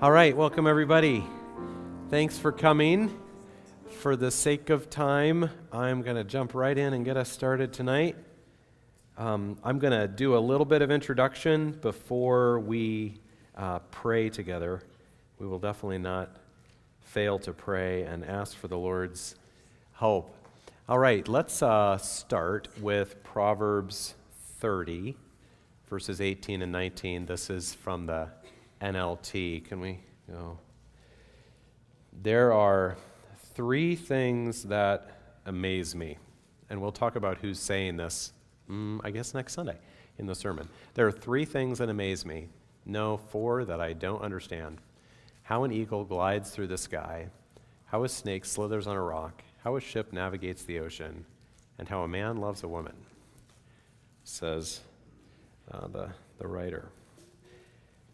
All right, welcome everybody. Thanks for coming. For the sake of time, I'm going to jump right in and get us started tonight. I'm going to do a little bit of introduction before we pray together. We will definitely not fail to pray and ask for the Lord's help. All right, let's start with Proverbs 30, verses 18 and 19. This is from the NLT. Can we go? There are three things that amaze me, and we'll talk about who's saying this, I guess next Sunday in the sermon. There are three things that amaze me. No, four that I don't understand. How an eagle glides through the sky, how a snake slithers on a rock, how a ship navigates the ocean, and how a man loves a woman, says the writer.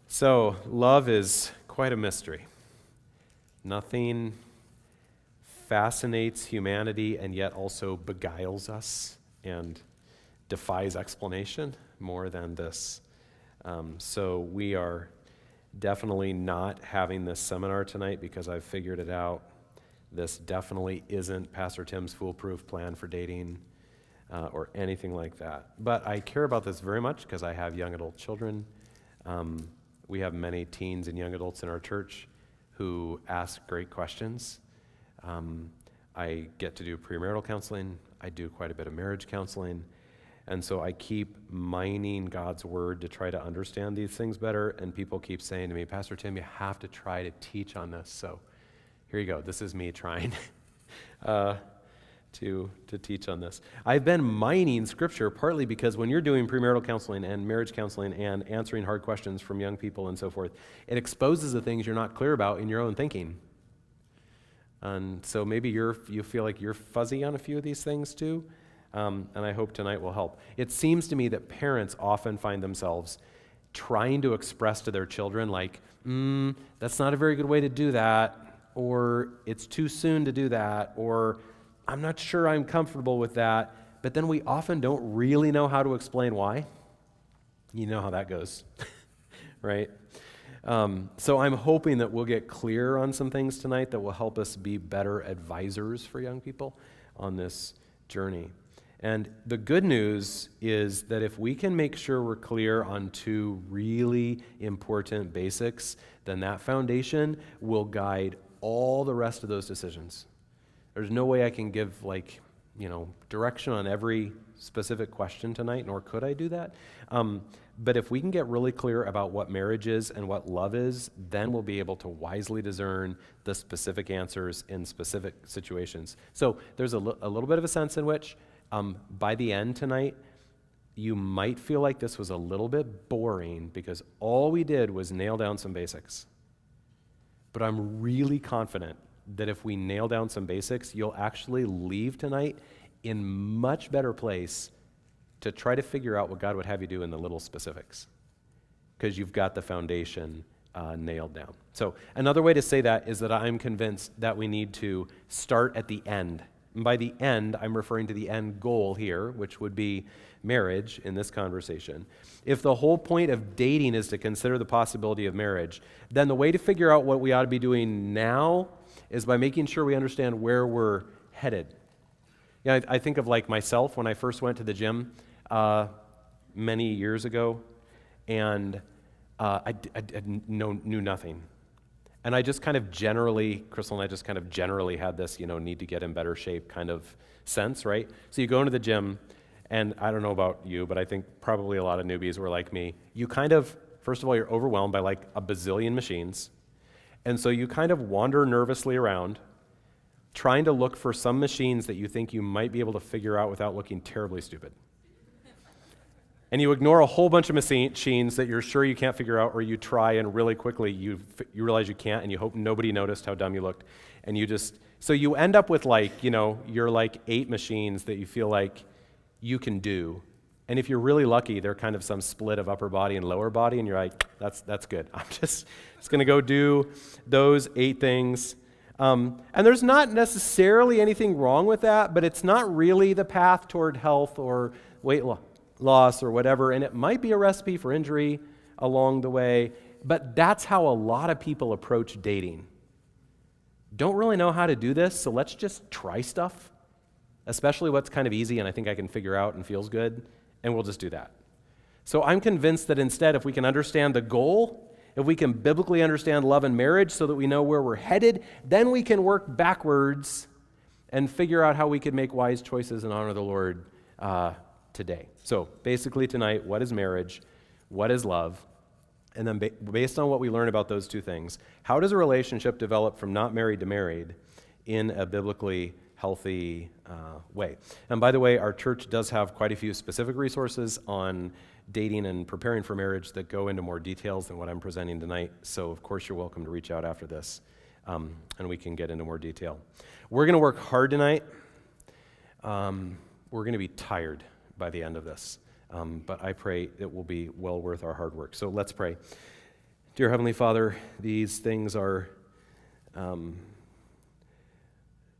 So, love is quite a mystery. Nothing fascinates humanity and yet also beguiles us and defies explanation more than this. So we are definitely not having this seminar tonight because I've figured it out. This definitely isn't Pastor Tim's foolproof plan for dating or anything like that. But I care about this very much because I have young adult children. We have many teens and young adults in our church who ask great questions. I get to do premarital counseling. I do quite a bit of marriage counseling. And so I keep mining God's word to try to understand these things better. And people keep saying to me, Pastor Tim, you have to try to teach on this. So here you go. This is me trying to teach on this. I've been mining Scripture partly because when you're doing premarital counseling and marriage counseling and answering hard questions from young people and so forth, it exposes the things you're not clear about in your own thinking. And so maybe you feel like you're fuzzy on a few of these things too, and I hope tonight will help. It seems to me that parents often find themselves trying to express to their children like, that's not a very good way to do that, or it's too soon to do that, or I'm not sure I'm comfortable with that, but then we often don't really know how to explain why. You know how that goes, right? So I'm hoping that we'll get clear on some things tonight that will help us be better advisors for young people on this journey. And the good news is that if we can make sure we're clear on two really important basics, then that foundation will guide all the rest of those decisions. There's no way I can give direction on every specific question tonight, nor could I do that. But if we can get really clear about what marriage is and what love is, then we'll be able to wisely discern the specific answers in specific situations. So there's a little bit of a sense in which by the end tonight, you might feel like this was a little bit boring because all we did was nail down some basics. But I'm really confident that if we nail down some basics, you'll actually leave tonight in much better place to try to figure out what God would have you do in the little specifics, because you've got the foundation nailed down. So another way to say that is that I'm convinced that we need to start at the end. And by the end, I'm referring to the end goal here, which would be marriage in this conversation. If the whole point of dating is to consider the possibility of marriage, then the way to figure out what we ought to be doing now is by making sure we understand where we're headed. I think of like myself when I first went to the gym many years ago, and I knew nothing. And I just kind of generally, Crystal and I just kind of generally had this, need to get in better shape kind of sense, right? So you go into the gym, and I don't know about you, but I think probably a lot of newbies were like me. You kind of, first of all, you're overwhelmed by like a bazillion machines. And so you kind of wander nervously around, trying to look for some machines that you think you might be able to figure out without looking terribly stupid. And you ignore a whole bunch of machines that you're sure you can't figure out, or you try and really quickly you realize you can't, and you hope nobody noticed how dumb you looked. And so you end up with you're like 8 machines that you feel like you can do. And if you're really lucky, they're kind of some split of upper body and lower body, and you're like, that's good. I'm just going to go do those 8 things. And there's not necessarily anything wrong with that, but it's not really the path toward health or weight loss or whatever, and it might be a recipe for injury along the way, But that's how a lot of people approach dating. Don't really know how to do this, so let's just try stuff, especially what's kind of easy and I think I can figure out and feels good, and we'll just do that. So I'm convinced that instead, if we can understand the goal, if we can biblically understand love and marriage so that we know where we're headed, then we can work backwards and figure out how we can make wise choices and honor the Lord today. So basically tonight, what is marriage? What is love? And then based on what we learn about those two things, how does a relationship develop from not married to married in a biblically healthy way? And by the way, our church does have quite a few specific resources on dating and preparing for marriage that go into more details than what I'm presenting tonight. So of course you're welcome to reach out after this and we can get into more detail. We're going to work hard tonight. We're going to be tired by the end of this. But I pray it will be well worth our hard work. So let's pray. Dear Heavenly Father, these things are,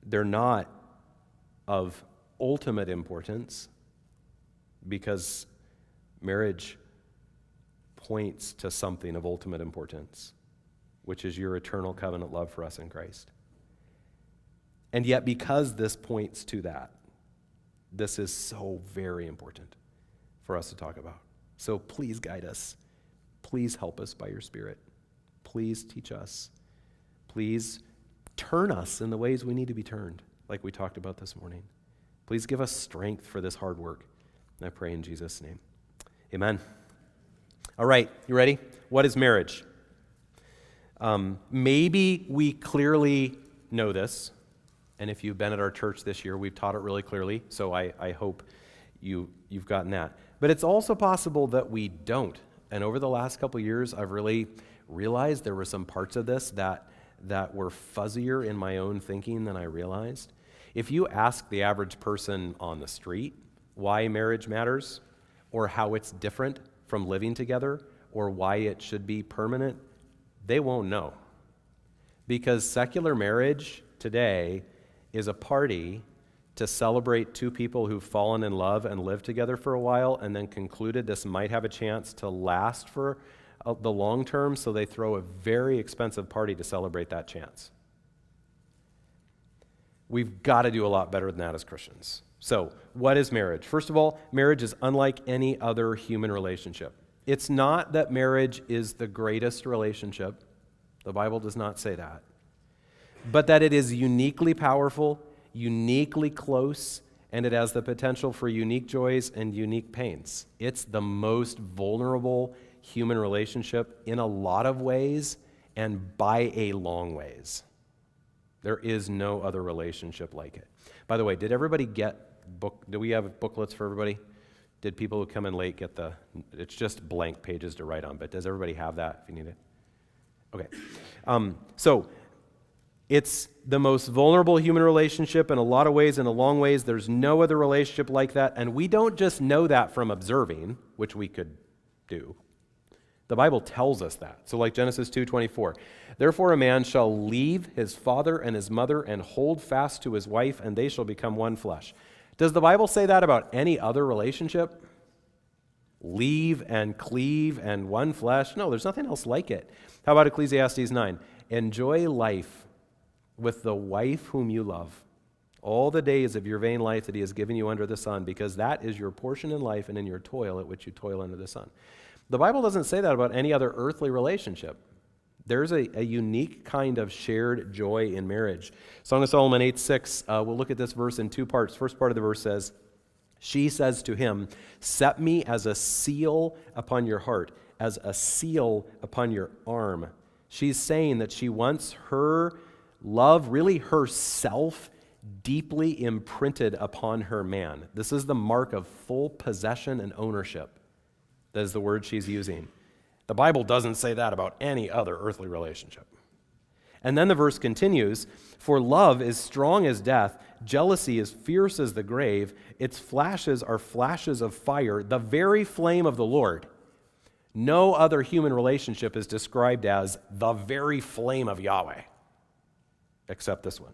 they're not of ultimate importance because marriage points to something of ultimate importance, which is your eternal covenant love for us in Christ. And yet, because this points to that, this is so very important for us to talk about. So please guide us. Please help us by your Spirit. Please teach us. Please turn us in the ways we need to be turned, like we talked about this morning. Please give us strength for this hard work. And I pray in Jesus' name. Amen. All right, you ready? What is marriage? Maybe we clearly know this, and if you've been at our church this year, we've taught it really clearly, so I hope you've gotten that. But it's also possible that we don't. And over the last couple of years, I've really realized there were some parts of this that were fuzzier in my own thinking than I realized. If you ask the average person on the street why marriage matters, or how it's different from living together, or why it should be permanent, they won't know. Because secular marriage today is a party to celebrate two people who've fallen in love and lived together for a while and then concluded this might have a chance to last for the long term, so they throw a very expensive party to celebrate that chance. We've got to do a lot better than that as Christians. So, what is marriage? First of all, marriage is unlike any other human relationship. It's not that marriage is the greatest relationship. The Bible does not say that. But that it is uniquely powerful, uniquely close, and it has the potential for unique joys and unique pains. It's the most vulnerable human relationship in a lot of ways and by a long ways. There is no other relationship like it. By the way, did everybody get do we have booklets for everybody? Did people who come in late get it's just blank pages to write on, but does everybody have that if you need it? Okay. So it's the most vulnerable human relationship in a lot of ways. In a long ways, there's no other relationship like that. And we don't just know that from observing, which we could do. The Bible tells us that. So like Genesis 2:24, therefore a man shall leave his father and his mother and hold fast to his wife, and they shall become one flesh. Does the Bible say that about any other relationship? Leave and cleave and one flesh? No, there's nothing else like it. How about Ecclesiastes 9? Enjoy life with the wife whom you love, all the days of your vain life that he has given you under the sun, because that is your portion in life and in your toil at which you toil under the sun. The Bible doesn't say that about any other earthly relationship. There's a unique kind of shared joy in marriage. Song of Solomon 8:6, we'll look at this verse in two parts. First part of the verse says, she says to him, set me as a seal upon your heart, as a seal upon your arm. She's saying that she wants her love, really herself, deeply imprinted upon her man. This is the mark of full possession and ownership. That is the word she's using. The Bible doesn't say that about any other earthly relationship. And then the verse continues, for love is strong as death, jealousy is fierce as the grave, its flashes are flashes of fire, the very flame of the Lord. No other human relationship is described as the very flame of Yahweh, except this one.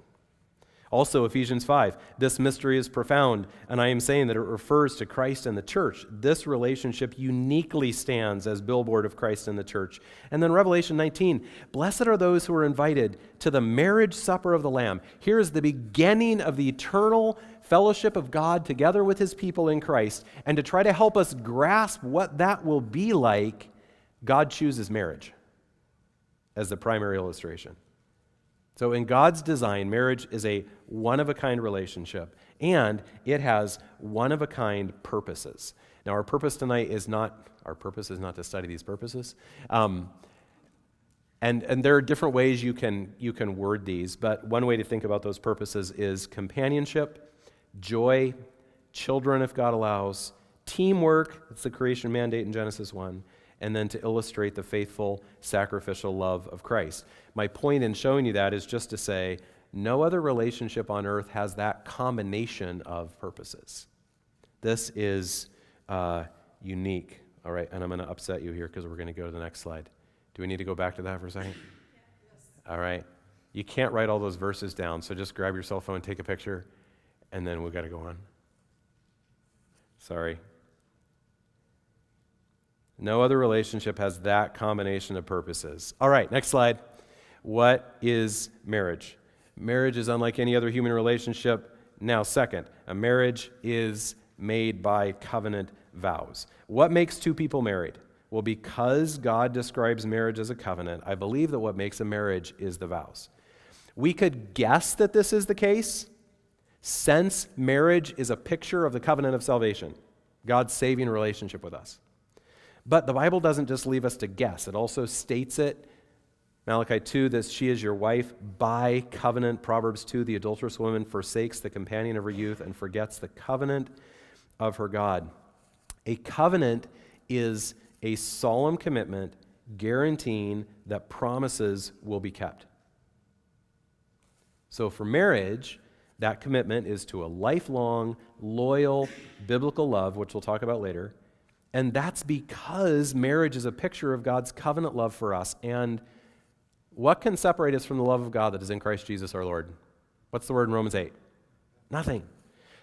Also, Ephesians 5, this mystery is profound, and I am saying that it refers to Christ and the church. This relationship uniquely stands as billboard of Christ and the church. And then Revelation 19, blessed are those who are invited to the marriage supper of the Lamb. Here is the beginning of the eternal fellowship of God together with his people in Christ. And to try to help us grasp what that will be like, God chooses marriage as the primary illustration. So in God's design, marriage is a one-of-a-kind relationship, and it has one-of-a-kind purposes. Now, our purpose tonight is not to study these purposes. And there are different ways you can word these, but one way to think about those purposes is companionship, joy, children if God allows, teamwork, that's the creation mandate in Genesis 1, and then to illustrate the faithful, sacrificial love of Christ. My point in showing you that is just to say, no other relationship on earth has that combination of purposes. This is unique. All right, and I'm going to upset you here because we're going to go to the next slide. Do we need to go back to that for a second? Yes. All right. You can't write all those verses down, so just grab your cell phone, take a picture, and then we've got to go on. Sorry. No other relationship has that combination of purposes. All right, next slide. What is marriage? Marriage is unlike any other human relationship. Now, second, a marriage is made by covenant vows. What makes two people married? Well, because God describes marriage as a covenant, I believe that what makes a marriage is the vows. We could guess that this is the case, since marriage is a picture of the covenant of salvation, God's saving relationship with us. But the Bible doesn't just leave us to guess. It also states it. Malachi 2, this, she is your wife by covenant. Proverbs 2, the adulterous woman forsakes the companion of her youth and forgets the covenant of her God. A covenant is a solemn commitment guaranteeing that promises will be kept. So for marriage, that commitment is to a lifelong, loyal, biblical love, which we'll talk about later. And that's because marriage is a picture of God's covenant love for us. And what can separate us from the love of God that is in Christ Jesus our Lord? What's the word in Romans 8? Nothing.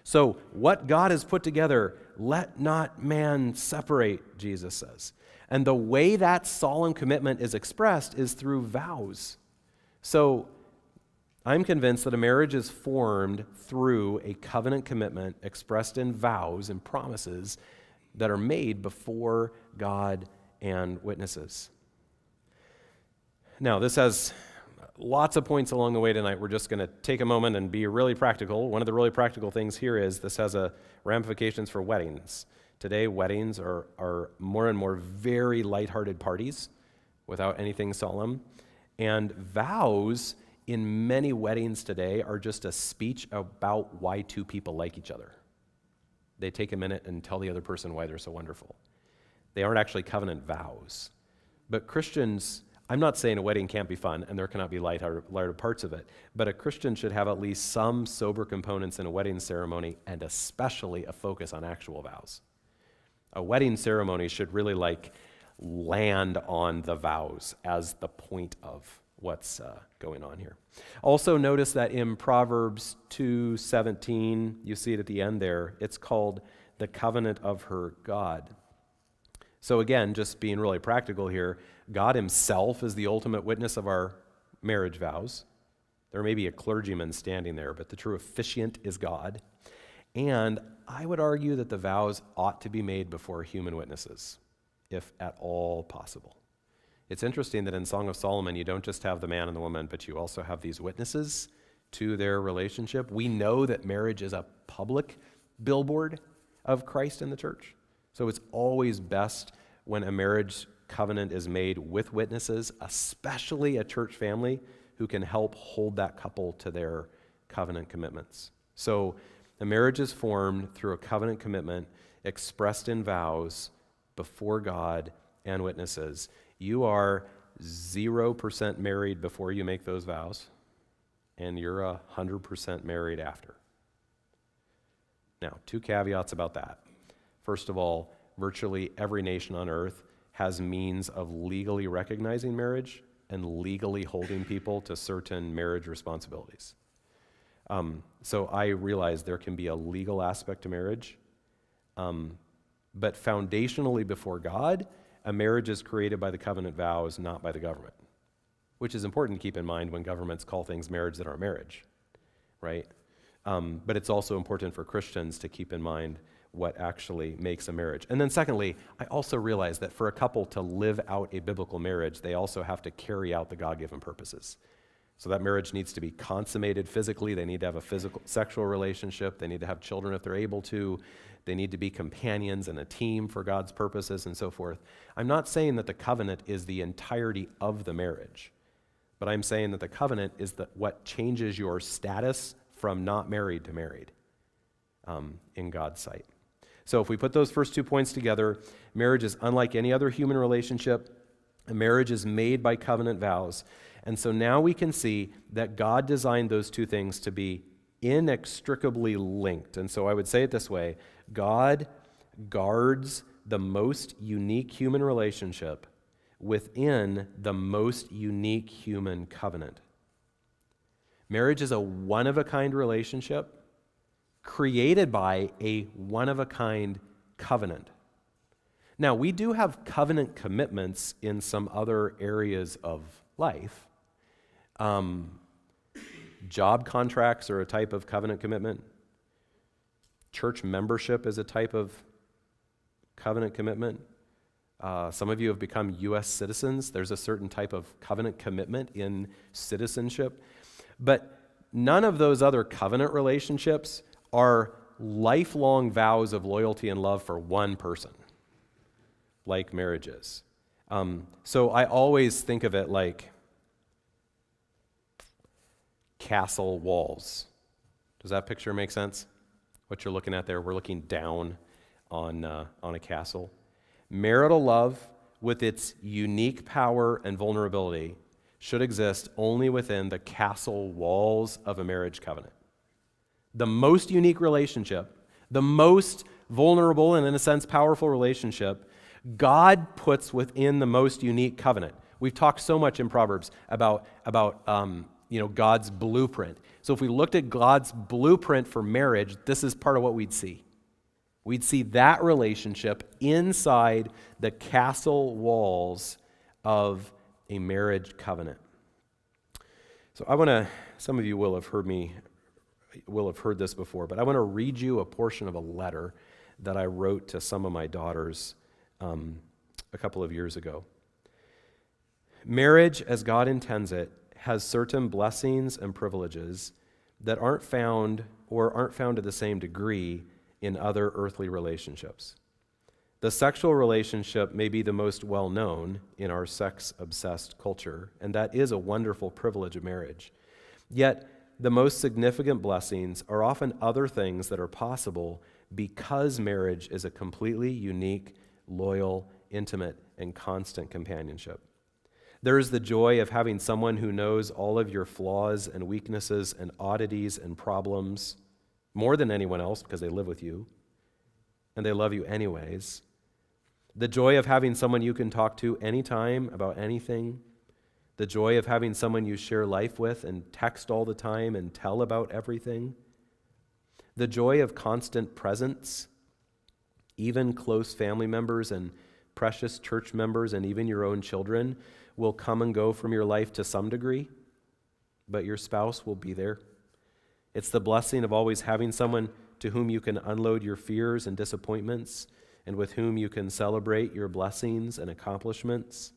So what God has put together, let not man separate, Jesus says. And the way that solemn commitment is expressed is through vows. So I'm convinced that a marriage is formed through a covenant commitment expressed in vows and promises that are made before God and witnesses. Now, this has lots of points along the way tonight. We're just going to take a moment and be really practical. One of the really practical things here is this has ramifications for weddings. Today, weddings are more and more very lighthearted parties without anything solemn. And vows in many weddings today are just a speech about why two people like each other. They take a minute and tell the other person why they're so wonderful. They aren't actually covenant vows. But Christians, I'm not saying a wedding can't be fun and there cannot be lighter parts of it, but a Christian should have at least some sober components in a wedding ceremony and especially a focus on actual vows. A wedding ceremony should really land on the vows as the point of what's going on here. Also notice that in Proverbs 2:17, you see it at the end there, it's called the covenant of her God. So again, just being really practical here, God himself is the ultimate witness of our marriage vows. There may be a clergyman standing there, but the true officiant is God. And I would argue that the vows ought to be made before human witnesses, if at all possible. It's interesting that in Song of Solomon, you don't just have the man and the woman, but you also have these witnesses to their relationship. We know that marriage is a public billboard of Christ and the church. So it's always best when a marriage covenant is made with witnesses, especially a church family who can help hold that couple to their covenant commitments. So the marriage is formed through a covenant commitment expressed in vows before God and witnesses. You are 0% married before you make those vows, and you're 100% married after. Now, two caveats about that. First of all, virtually every nation on earth has means of legally recognizing marriage and legally holding people to certain marriage responsibilities. So I realize there can be a legal aspect to marriage, but foundationally before God, a marriage is created by the covenant vows, not by the government, which is important to keep in mind when governments call things marriage that aren't marriage, right? But it's also important for Christians to keep in mind what actually makes a marriage. And then secondly, I also realize that for a couple to live out a biblical marriage, they also have to carry out the God-given purposes. So that marriage needs to be consummated physically. They need to have a physical, sexual relationship. They need to have children if they're able to. They need to be companions and a team for God's purposes and so forth. I'm not saying that the covenant is the entirety of the marriage, but I'm saying that the covenant is what changes your status from not married to married in God's sight. So if we put those first 2 points together, marriage is unlike any other human relationship. A marriage is made by covenant vows. And so now we can see that God designed those two things to be inextricably linked. And so I would say it this way: God guards the most unique human relationship within the most unique human covenant. Marriage is a one-of-a-kind relationship created by a one-of-a-kind covenant. Now, we do have covenant commitments in some other areas of life. Job contracts are a type of covenant commitment. Church membership is a type of covenant commitment. Some of you have become U.S. citizens. There's a certain type of covenant commitment in citizenship. But none of those other covenant relationships are lifelong vows of loyalty and love for one person, like marriage is. So I always think of it like castle walls. Does that picture make sense? What you're looking at there, we're looking down on a castle. Marital love, with its unique power and vulnerability, should exist only within the castle walls of a marriage covenant. The most unique relationship, the most vulnerable and, in a sense, powerful relationship, God puts within the most unique covenant. We've talked so much in Proverbs about God's blueprint. So if we looked at God's blueprint for marriage, this is part of what we'd see. We'd see that relationship inside the castle walls of a marriage covenant. So some of you will have heard this before, but I want to read you a portion of a letter that I wrote to some of my daughters a couple of years ago. Marriage, as God intends it, has certain blessings and privileges that aren't found to the same degree in other earthly relationships. The sexual relationship may be the most well-known in our sex-obsessed culture, and that is a wonderful privilege of marriage. Yet, the most significant blessings are often other things that are possible because marriage is a completely unique, loyal, intimate, and constant companionship. There is the joy of having someone who knows all of your flaws and weaknesses and oddities and problems more than anyone else because they live with you, and they love you anyways. The joy of having someone you can talk to anytime about anything. The joy of having someone you share life with and text all the time and tell about everything. The joy of constant presence. Even close family members and precious church members and even your own children will come and go from your life to some degree, but your spouse will be there. It's the blessing of always having someone to whom you can unload your fears and disappointments and with whom you can celebrate your blessings and accomplishments.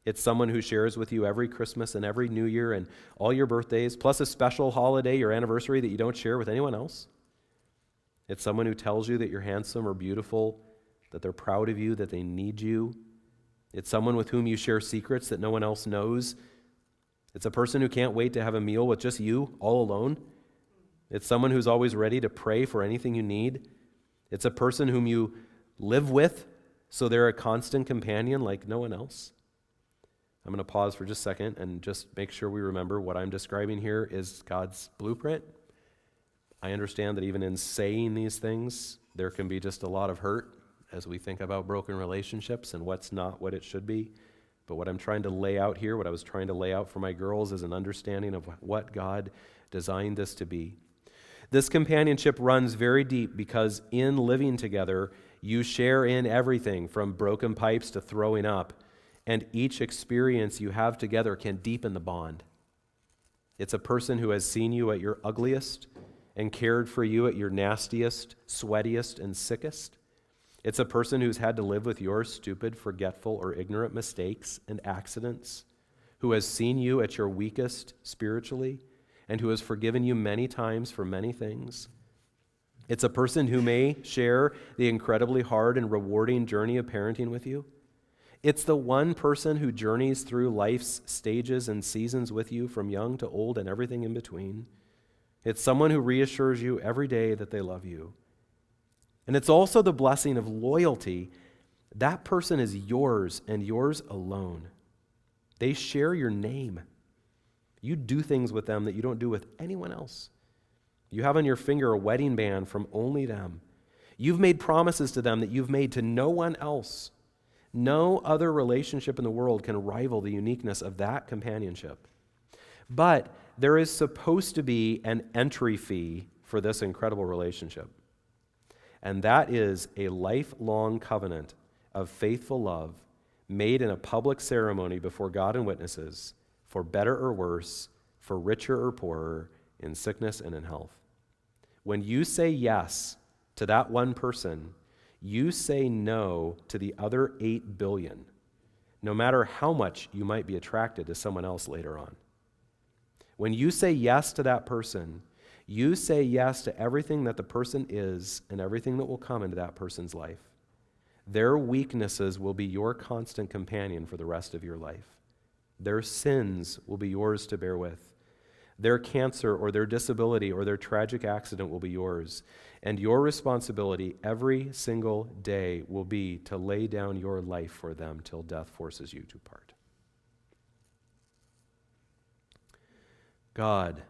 It's someone who shares with you every Christmas and every New Year and all your birthdays, plus a special holiday, your anniversary, that you don't share with anyone else. It's someone who tells you that you're handsome or beautiful, that they're proud of you, that they need you. It's someone with whom you share secrets that no one else knows. It's a person who can't wait to have a meal with just you, all alone. It's someone who's always ready to pray for anything you need. It's a person whom you live with, so they're a constant companion like no one else. I'm going to pause for just a second and just make sure we remember what I'm describing here is God's blueprint. I understand that even in saying these things, there can be just a lot of hurt as we think about broken relationships and what's not what it should be. But what I'm trying to lay out here, what I was trying to lay out for my girls, is an understanding of what God designed this to be. This companionship runs very deep because in living together, you share in everything from broken pipes to throwing up, and each experience you have together can deepen the bond. It's a person who has seen you at your ugliest and cared for you at your nastiest, sweatiest, and sickest. It's a person who's had to live with your stupid, forgetful, or ignorant mistakes and accidents, who has seen you at your weakest spiritually, and who has forgiven you many times for many things. It's a person who may share the incredibly hard and rewarding journey of parenting with you. It's the one person who journeys through life's stages and seasons with you from young to old and everything in between. It's someone who reassures you every day that they love you. And it's also the blessing of loyalty. That person is yours and yours alone. They share your name. You do things with them that you don't do with anyone else. You have on your finger a wedding band from only them. You've made promises to them that you've made to no one else. No other relationship in the world can rival the uniqueness of that companionship. But there is supposed to be an entry fee for this incredible relationship. And that is a lifelong covenant of faithful love made in a public ceremony before God and witnesses, for better or worse, for richer or poorer, in sickness and in health. When you say yes to that one person, you say no to the other 8 billion, no matter how much you might be attracted to someone else later on. When you say yes to that person, you say yes to everything that the person is and everything that will come into that person's life. Their weaknesses will be your constant companion for the rest of your life. Their sins will be yours to bear with. Their cancer or their disability or their tragic accident will be yours. And your responsibility every single day will be to lay down your life for them till death forces you to part. God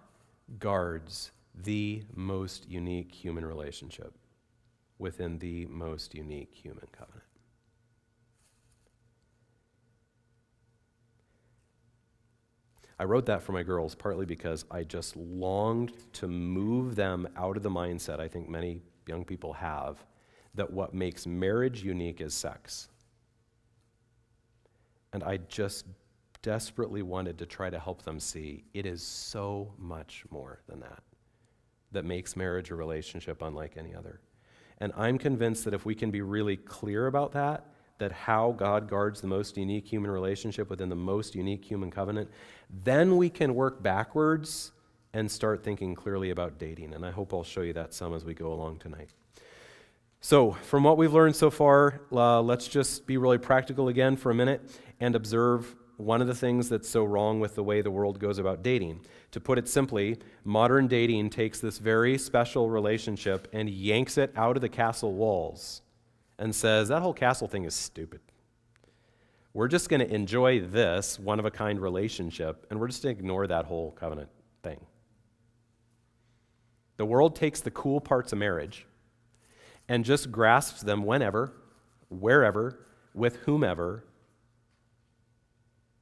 guards the most unique human relationship within the most unique human covenant. I wrote that for my girls partly because I just longed to move them out of the mindset I think many young people have that what makes marriage unique is sex. And I just desperately wanted to try to help them see it is so much more than that makes marriage a relationship unlike any other. And I'm convinced that if we can be really clear about that how God guards the most unique human relationship within the most unique human covenant, then we can work backwards and start thinking clearly about dating. And I hope I'll show you that some as we go along tonight. So from what we've learned so far, let's just be really practical again for a minute and observe one of the things that's so wrong with the way the world goes about dating. To put it simply, modern dating takes this very special relationship and yanks it out of the castle walls and says, that whole castle thing is stupid. We're just going to enjoy this one-of-a-kind relationship, and we're just going to ignore that whole covenant thing. The world takes the cool parts of marriage and just grasps them whenever, wherever, with whomever,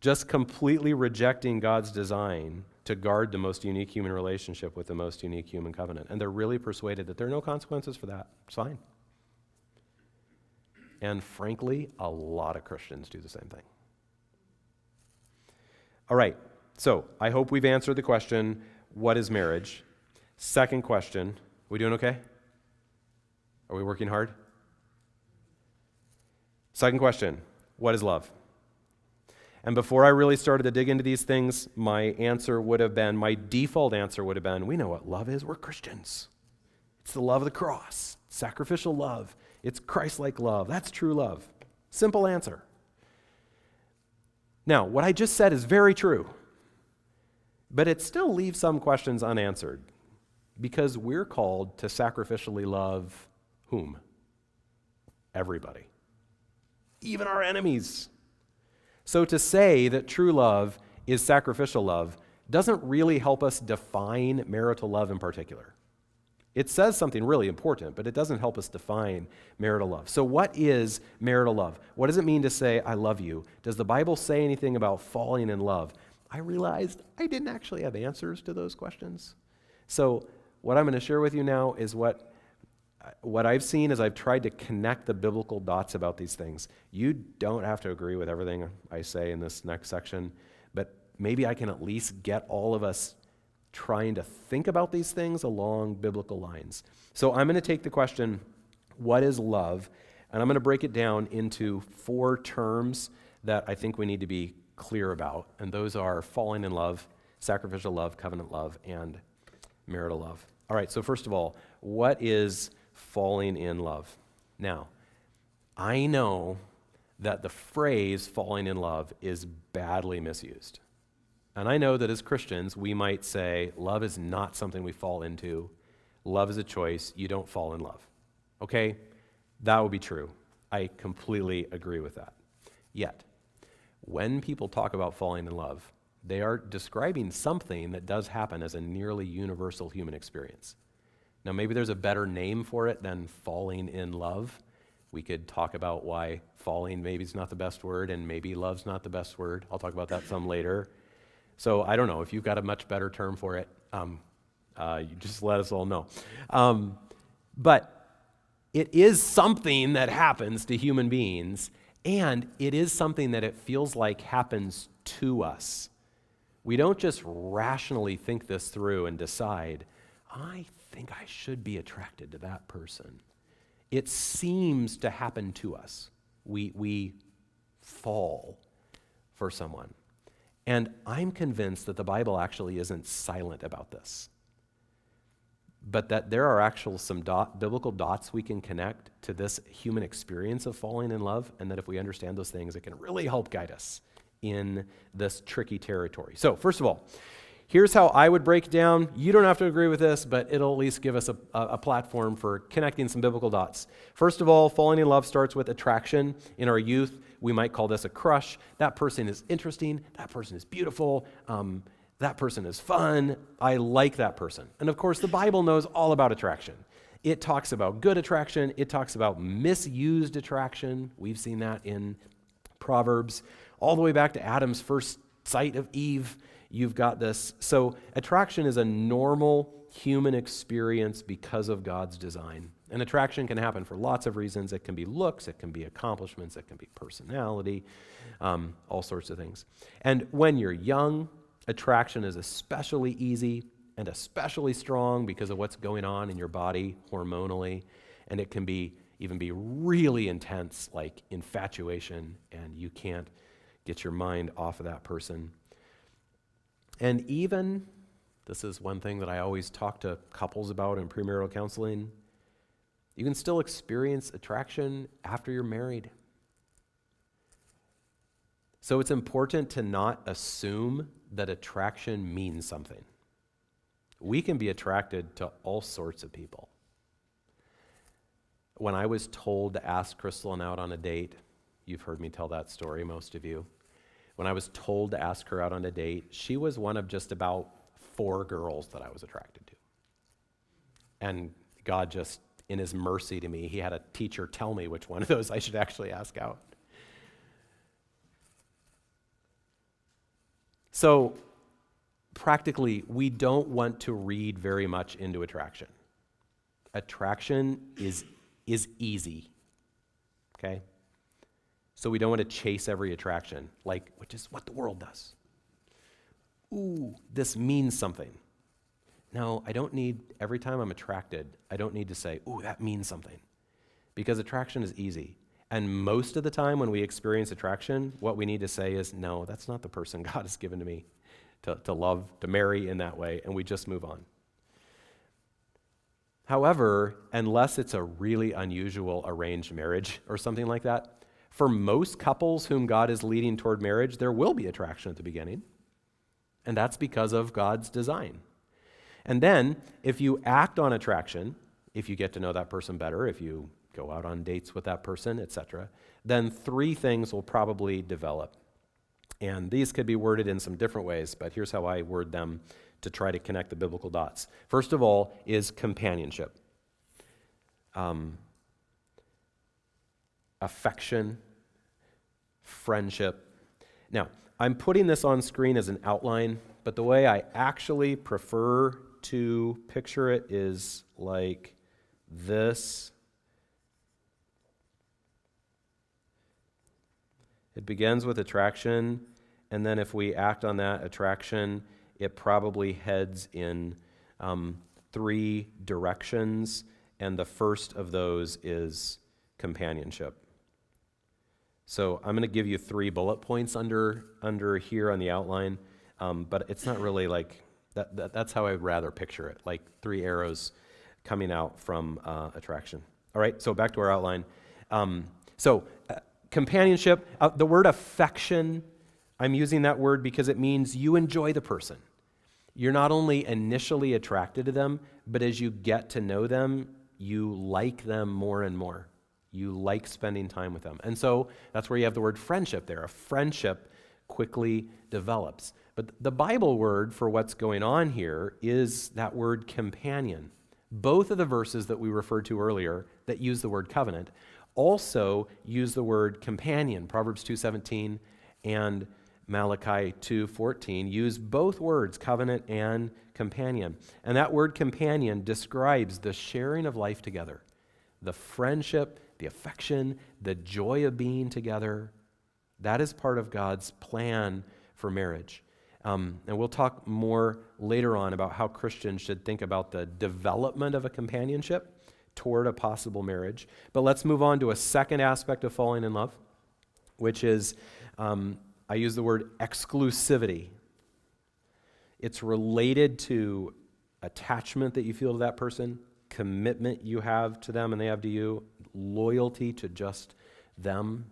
just completely rejecting God's design to guard the most unique human relationship with the most unique human covenant. And they're really persuaded that there are no consequences for that. It's fine. And frankly, a lot of Christians do the same thing. All right, so I hope we've answered the question, what is marriage? Second question, we doing okay? Are we working hard? Second question, what is love? And before I really started to dig into these things, my default answer would have been, we know what love is, we're Christians. It's the love of the cross, sacrificial love. It's Christ-like love. That's true love. Simple answer. Now, what I just said is very true, but it still leaves some questions unanswered because we're called to sacrificially love whom? Everybody. Even our enemies. So to say that true love is sacrificial love doesn't really help us define marital love in particular. It says something really important, but it doesn't help us define marital love. So what is marital love? What does it mean to say, I love you? Does the Bible say anything about falling in love? I realized I didn't actually have answers to those questions. So what I'm going to share with you now is what I've seen as I've tried to connect the biblical dots about these things. You don't have to agree with everything I say in this next section, but maybe I can at least get all of us trying to think about these things along biblical lines. So I'm going to take the question, what is love? And I'm going to break it down into 4 terms that I think we need to be clear about. And those are falling in love, sacrificial love, covenant love, and marital love. All right, so first of all, what is falling in love? Now, I know that the phrase falling in love is badly misused. And I know that as Christians, we might say, love is not something we fall into. Love is a choice. You don't fall in love. Okay? That would be true. I completely agree with that. Yet, when people talk about falling in love, they are describing something that does happen as a nearly universal human experience. Now, maybe there's a better name for it than falling in love. We could talk about why falling maybe is not the best word, and maybe love's not the best word. I'll talk about that some later. So I don't know. If you've got a much better term for it, you just let us all know. But it is something that happens to human beings, and it is something that it feels like happens to us. We don't just rationally think this through and decide, I think I should be attracted to that person. It seems to happen to us. We fall for someone. And I'm convinced that the Bible actually isn't silent about this, but that there are actual some biblical dots we can connect to this human experience of falling in love, and that if we understand those things, it can really help guide us in this tricky territory. So first of all, here's how I would break it down. You don't have to agree with this, but it'll at least give us a platform for connecting some biblical dots. First of all, falling in love starts with attraction. In our youth, we might call this a crush. That person is interesting. That person is beautiful. That person is fun. I like that person. And of course, the Bible knows all about attraction. It talks about good attraction. It talks about misused attraction. We've seen that in Proverbs. All the way back to Adam's first sight of Eve, you've got this. So attraction is a normal human experience because of God's design. And attraction can happen for lots of reasons. It can be looks, it can be accomplishments, it can be personality, all sorts of things. And when you're young, attraction is especially easy and especially strong because of what's going on in your body hormonally. And it can even be really intense, like infatuation, and you can't get your mind off of that person. And even, this is one thing that I always talk to couples about in premarital counseling, you can still experience attraction after you're married. So it's important to not assume that attraction means something. We can be attracted to all sorts of people. When I was told to ask Crystal out on a date, you've heard me tell that story, most of you. When I was told to ask her out on a date, she was one of just about 4 girls that I was attracted to. And God just, in his mercy to me, he had a teacher tell me which one of those I should actually ask out. So, practically, we don't want to read very much into attraction. Attraction is easy, okay? So we don't want to chase every attraction, which is what the world does. Ooh, this means something. No, I don't need, every time I'm attracted, I don't need to say, ooh, that means something. Because attraction is easy. And most of the time when we experience attraction, what we need to say is, no, that's not the person God has given to me to love, to marry in that way, and we just move on. However, unless it's a really unusual arranged marriage or something like that, for most couples whom God is leading toward marriage, there will be attraction at the beginning. And that's because of God's design. And then, if you act on attraction, if you get to know that person better, if you go out on dates with that person, etc., then 3 things will probably develop. And these could be worded in some different ways, but here's how I word them to try to connect the biblical dots. First of all is companionship. Affection, friendship. Now, I'm putting this on screen as an outline, but the way I actually prefer to picture it is like this. It begins with attraction, and then if we act on that attraction, it probably heads in 3 directions, and the first of those is companionship. So I'm going to give you 3 bullet points under here on the outline, but it's not really like that. That's how I'd rather picture it, like 3 arrows coming out from attraction. All right, so back to our outline. Companionship, the word affection, I'm using that word because it means you enjoy the person. You're not only initially attracted to them, but as you get to know them, you like them more and more. You like spending time with them. And so that's where you have the word friendship there. A friendship quickly develops. But the Bible word for what's going on here is that word companion. Both of the verses that we referred to earlier that use the word covenant also use the word companion. Proverbs 2:17 and Malachi 2:14 use both words, covenant and companion. And that word companion describes the sharing of life together, the friendship, the affection, the joy of being together. That is part of God's plan for marriage. And we'll talk more later on about how Christians should think about the development of a companionship toward a possible marriage. But let's move on to a second aspect of falling in love, which is, I use the word exclusivity. It's related to attachment that you feel to that person, commitment you have to them and they have to you, loyalty to just them.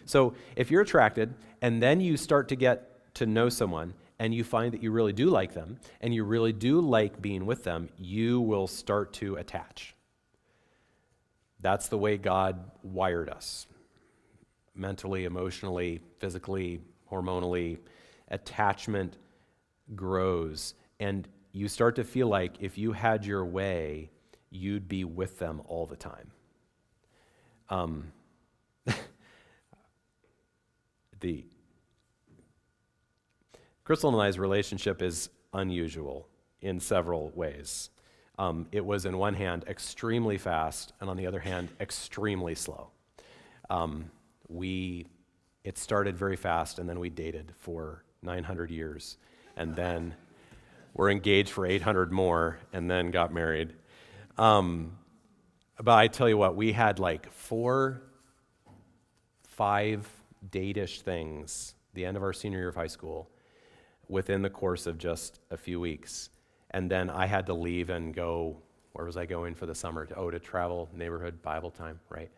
So if you're attracted and then you start to get to know someone and you find that you really do like them and you really do like being with them, you will start to attach. That's the way God wired us. Mentally, emotionally, physically, hormonally, attachment grows. And you start to feel like if you had your way, you'd be with them all the time. Crystal and I's relationship is unusual in several ways. It was, in one hand, extremely fast, and on the other hand, extremely slow. It started very fast, and then we dated for 900 years, and then we're engaged for 800 more, and then got married. But I tell you what, we had like 4, 5 date-ish things the end of our senior year of high school within the course of just a few weeks. And then I had to leave and go, where was I going for the summer? To travel, neighborhood Bible time, right?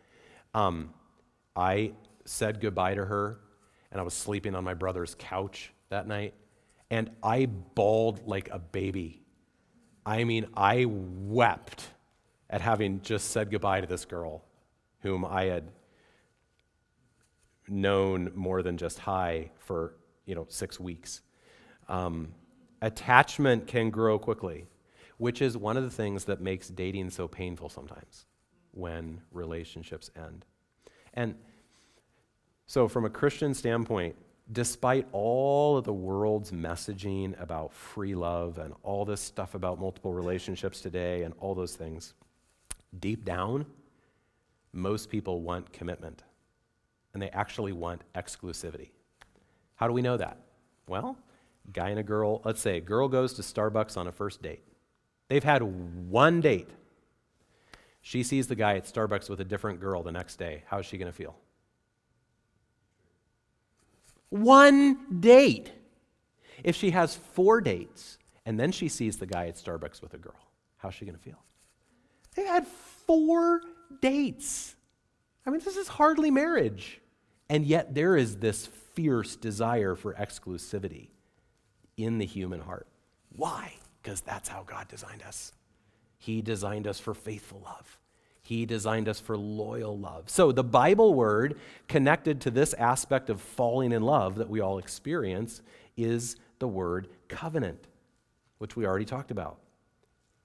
I said goodbye to her, and I was sleeping on my brother's couch that night, and I bawled like a baby. I mean, I wept at having just said goodbye to this girl whom I had known more than just hi for 6 weeks. Attachment can grow quickly, which is one of the things that makes dating so painful sometimes when relationships end. And so from a Christian standpoint, despite all of the world's messaging about free love and all this stuff about multiple relationships today and all those things, deep down, most people want commitment, and they actually want exclusivity. How do we know that? Well, guy and a girl, let's say a girl goes to Starbucks on a first date. They've had one date. She sees the guy at Starbucks with a different girl the next day. How's she going to feel? One date. If she has 4 dates and then she sees the guy at Starbucks with a girl, how's she going to feel? They had 4 dates. I mean, this is hardly marriage. And yet there is this fierce desire for exclusivity in the human heart. Why? Because that's how God designed us. He designed us for faithful love. He designed us for loyal love. So the Bible word connected to this aspect of falling in love that we all experience is the word covenant. which we already talked about.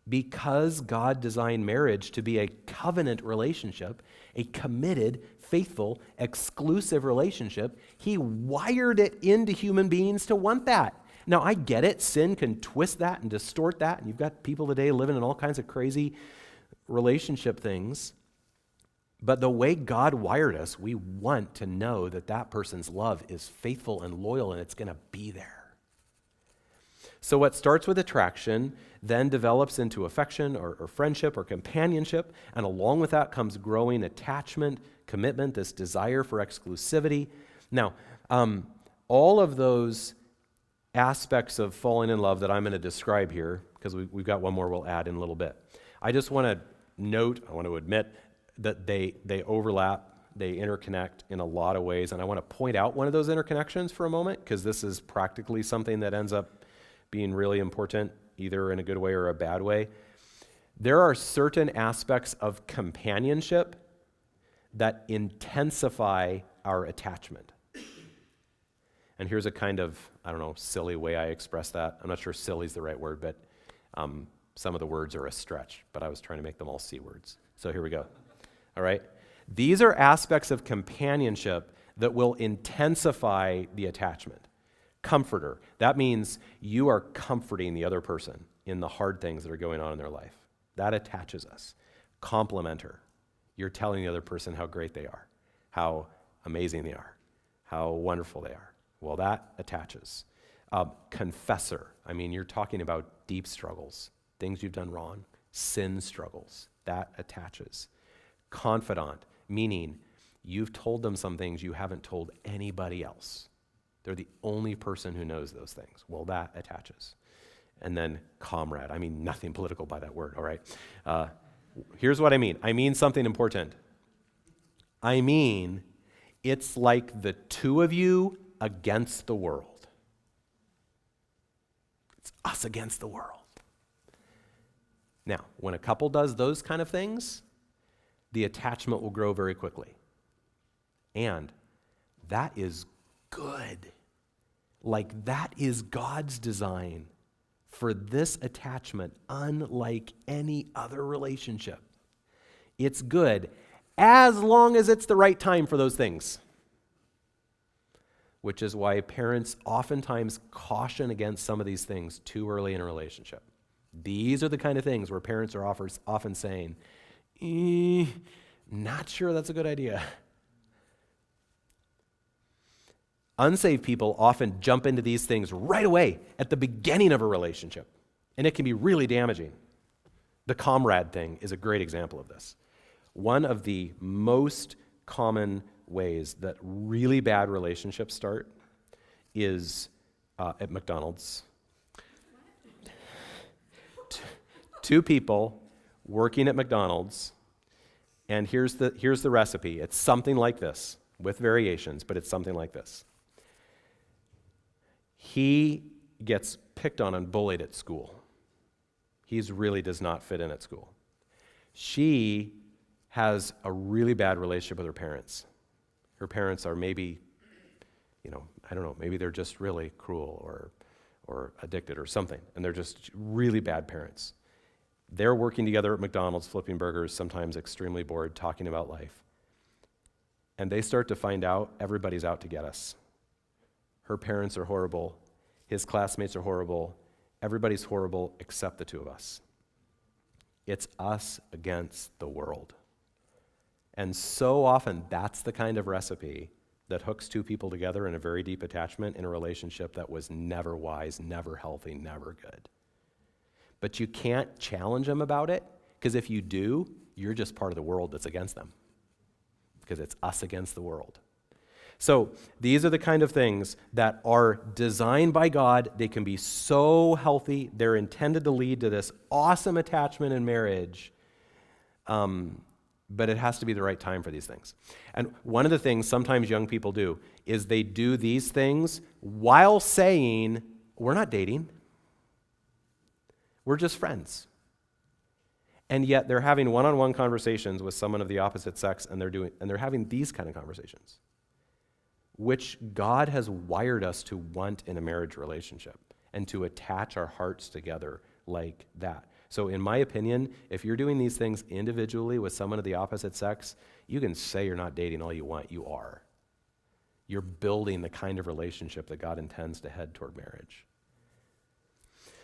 Because God designed marriage to be a covenant relationship, a committed, faithful, exclusive relationship, he wired it into human beings to want that. Now, I get it. Sin can twist that and distort that, and you've got people today living in all kinds of crazy relationship things. But the way God wired us, we want to know that that person's love is faithful and loyal, and it's going to be there. So what starts with attraction then develops into affection or friendship or companionship, and along with that comes growing attachment, commitment, this desire for exclusivity. Now, all of those aspects of falling in love that I'm going to describe here, because we've got one more we'll add in a little bit. I just want to note, I want to admit that they overlap, they interconnect in a lot of ways, and I want to point out one of those interconnections for a moment, because this is practically something that ends up being really important, either in a good way or a bad way. There are certain aspects of companionship that intensify our attachment. And here's a kind of, I don't know, silly way I express that. I'm not sure silly is the right word, but some of the words are a stretch, but I was trying to make them all C words. So here we go. All right? These are aspects of companionship that will intensify the attachment. Comforter. That means you are comforting the other person in the hard things that are going on in their life. That attaches us. Complimenter. You're telling the other person how great they are, how amazing they are, how wonderful they are. Well, that attaches. Confessor. I mean, you're talking about deep struggles, things you've done wrong, sin struggles. That attaches. Confidant, meaning you've told them some things you haven't told anybody else. They're the only person who knows those things. Well, that attaches. And then comrade. I mean nothing political by that word, all right? Here's what I mean. I mean something important. I mean it's like the two of you against the world. It's us against the world. Now, when a couple does those kind of things, the attachment will grow very quickly. And that is good. Like that is God's design for this attachment, unlike any other relationship. It's good as long as it's the right time for those things. Which is why parents oftentimes caution against some of these things too early in a relationship. These are the kind of things where parents are often saying, not sure that's a good idea. Unsaved people often jump into these things right away at the beginning of a relationship, and it can be really damaging. The comrade thing is a great example of this. One of the most common ways that really bad relationships start is at McDonald's. Two people working at McDonald's, and here's the recipe. It's something like this, with variations, but it's something like this. He gets picked on and bullied at school. He really does not fit in at school. She has a really bad relationship with her parents. Her parents are maybe, I don't know, maybe they're just really cruel or addicted or something, and they're just really bad parents. They're working together at McDonald's, flipping burgers, sometimes extremely bored, talking about life. And they start to find out everybody's out to get us. Her parents are horrible. His classmates are horrible. Everybody's horrible except the two of us. It's us against the world. And so often, that's the kind of recipe that hooks two people together in a very deep attachment in a relationship that was never wise, never healthy, never good. But you can't challenge them about it, because if you do, you're just part of the world that's against them, because it's us against the world. So these are the kind of things that are designed by God. They can be so healthy. They're intended to lead to this awesome attachment in marriage. But it has to be the right time for these things. And one of the things sometimes young people do is they do these things while saying, we're not dating. We're just friends. And yet they're having one-on-one conversations with someone of the opposite sex, and they're having these kind of conversations, which God has wired us to want in a marriage relationship. and to attach our hearts together like that. So in my opinion, if you're doing these things individually with someone of the opposite sex, you can say you're not dating all you want. You are. You're building the kind of relationship that God intends to head toward marriage.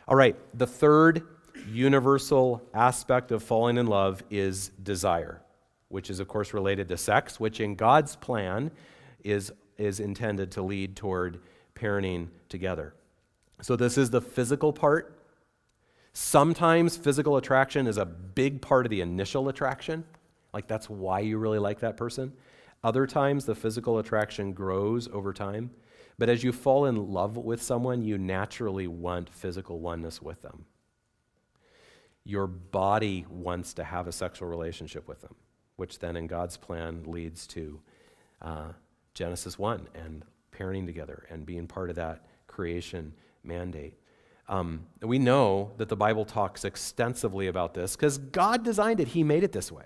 All right, the third universal aspect of falling in love is desire, which is, of course, related to sex, which in God's plan is intended to lead toward parenting together. So this is the physical part. Sometimes physical attraction is a big part of the initial attraction. Like that's why you really like that person. Other times the physical attraction grows over time. But as you fall in love with someone, you naturally want physical oneness with them. Your body wants to have a sexual relationship with them, which then in God's plan leads to Genesis 1 and parenting together and being part of that creation mandate. We know that the Bible talks extensively about this because God designed it. He made it this way.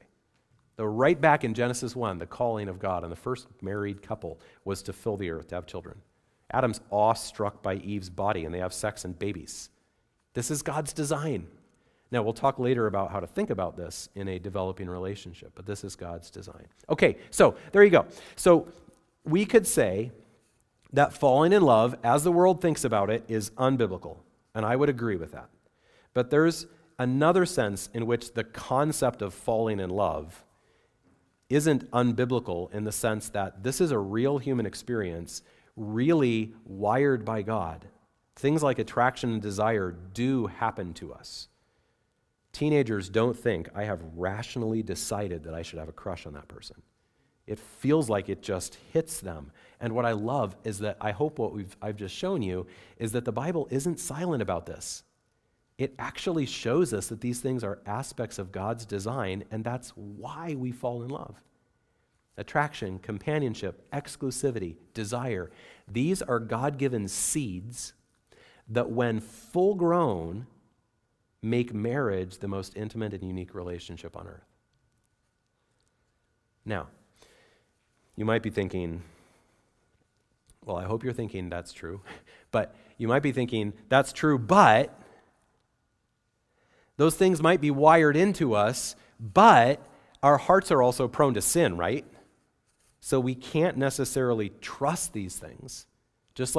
So right back in Genesis 1, the calling of God on the first married couple was to fill the earth, to have children. Adam's awestruck by Eve's body, and they have sex and babies. This is God's design. Now, we'll talk later about how to think about this in a developing relationship, but this is God's design. Okay, so there you go. So we could say that falling in love, as the world thinks about it, is unbiblical, and I would agree with that. But there's another sense in which the concept of falling in love isn't unbiblical in the sense that this is a real human experience, really wired by God. Things like attraction and desire do happen to us. Teenagers don't think, I have rationally decided that I should have a crush on that person. It feels like it just hits them. And what I love is that I hope what I've just shown you is that the Bible isn't silent about this. It actually shows us that these things are aspects of God's design, and that's why we fall in love. Attraction, companionship, exclusivity, desire. These are God-given seeds that when full grown make marriage the most intimate and unique relationship on earth. Now, you might be thinking, well, I hope you're thinking that's true, but you might be thinking, that's true, but those things might be wired into us, but our hearts are also prone to sin, right? So we can't necessarily trust these things. Just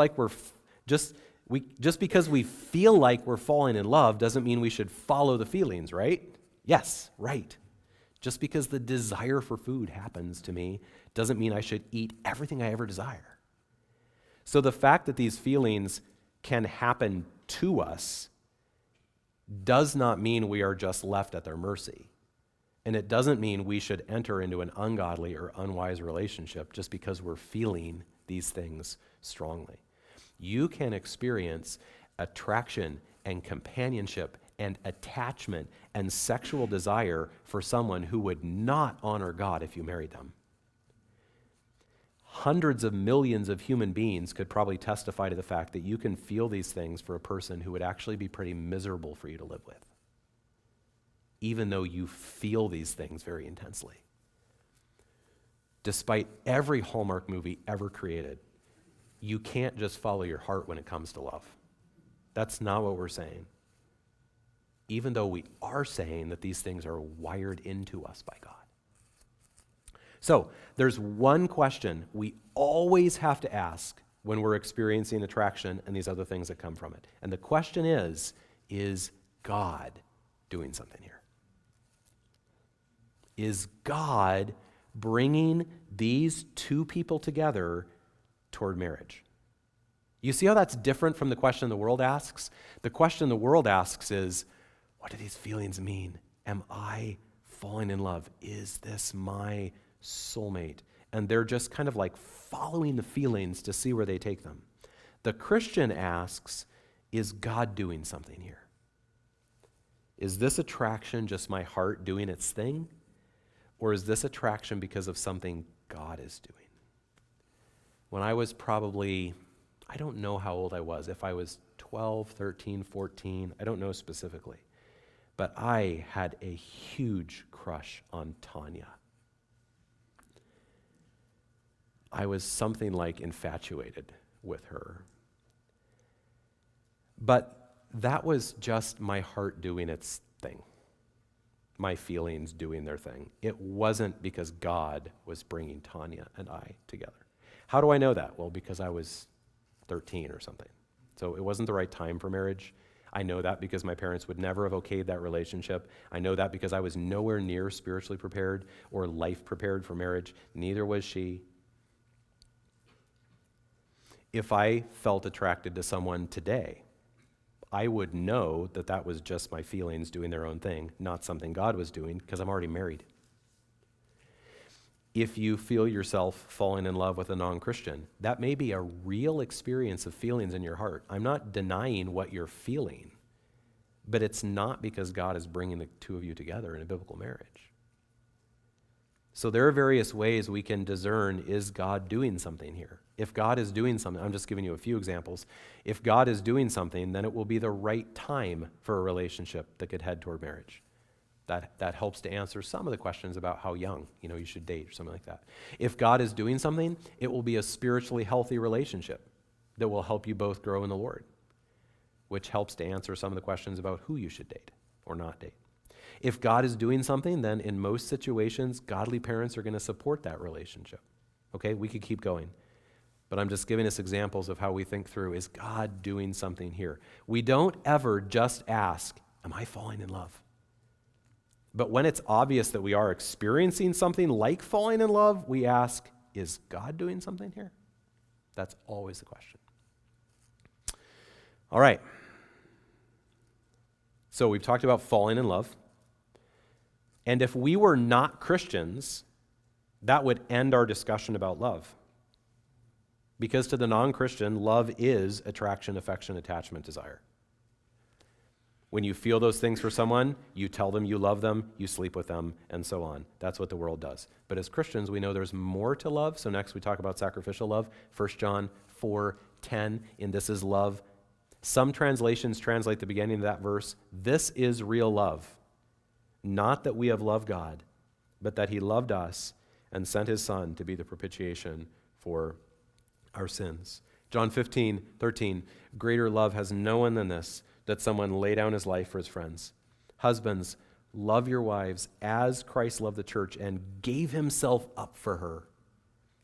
because we feel like we're falling in love doesn't mean we should follow the feelings, right? Yes, right. Just because the desire for food happens to me doesn't mean I should eat everything I ever desire. So the fact that these feelings can happen to us does not mean we are just left at their mercy. And it doesn't mean we should enter into an ungodly or unwise relationship just because we're feeling these things strongly. You can experience attraction and companionship and attachment and sexual desire for someone who would not honor God if you married them. Hundreds of millions of human beings could probably testify to the fact that you can feel these things for a person who would actually be pretty miserable for you to live with, even though you feel these things very intensely. Despite every Hallmark movie ever created, you can't just follow your heart when it comes to love. That's not what we're saying. Even though we are saying that these things are wired into us by God. So, there's one question we always have to ask when we're experiencing attraction and these other things that come from it. And the question is God doing something here? Is God bringing these two people together toward marriage? You see how that's different from the question the world asks? The question the world asks is, what do these feelings mean? Am I falling in love? Is this my soulmate? And they're just kind of like following the feelings to see where they take them. The Christian asks, is God doing something here? Is this attraction just my heart doing its thing? Or is this attraction because of something God is doing? When I was probably, I don't know how old I was, if I was 12, 13, 14, I don't know specifically, but I had a huge crush on Tanya. I was something like infatuated with her. But that was just my heart doing its thing, my feelings doing their thing. It wasn't because God was bringing Tanya and I together. How do I know that? Well, because I was 13 or something. So it wasn't the right time for marriage. I know that because my parents would never have okayed that relationship. I know that because I was nowhere near spiritually prepared or life prepared for marriage. Neither was she. If I felt attracted to someone today, I would know that that was just my feelings doing their own thing, not something God was doing, because I'm already married. If you feel yourself falling in love with a non-Christian, that may be a real experience of feelings in your heart. I'm not denying what you're feeling, but it's not because God is bringing the two of you together in a biblical marriage. So there are various ways we can discern, is God doing something here? If God is doing something, I'm just giving you a few examples. If God is doing something, then it will be the right time for a relationship that could head toward marriage. That helps to answer some of the questions about how young, you should date or something like that. If God is doing something, it will be a spiritually healthy relationship that will help you both grow in the Lord, which helps to answer some of the questions about who you should date or not date. If God is doing something, then in most situations, godly parents are going to support that relationship. Okay, we could keep going. But I'm just giving us examples of how we think through, is God doing something here? We don't ever just ask, am I falling in love? But when it's obvious that we are experiencing something like falling in love, we ask, is God doing something here? That's always the question. All right. So we've talked about falling in love. And if we were not Christians, that would end our discussion about love. Because to the non-Christian, love is attraction, affection, attachment, desire. When you feel those things for someone, you tell them you love them, you sleep with them, and so on. That's what the world does. But as Christians, we know there's more to love. So next we talk about sacrificial love. 1 John 4:10, and this is love. Some translations translate the beginning of that verse, this is real love. Not that we have loved God, but that he loved us and sent his Son to be the propitiation for our sins. John 15:13, greater love has no one than this, that someone lay down his life for his friends. Husbands, love your wives as Christ loved the church and gave himself up for her.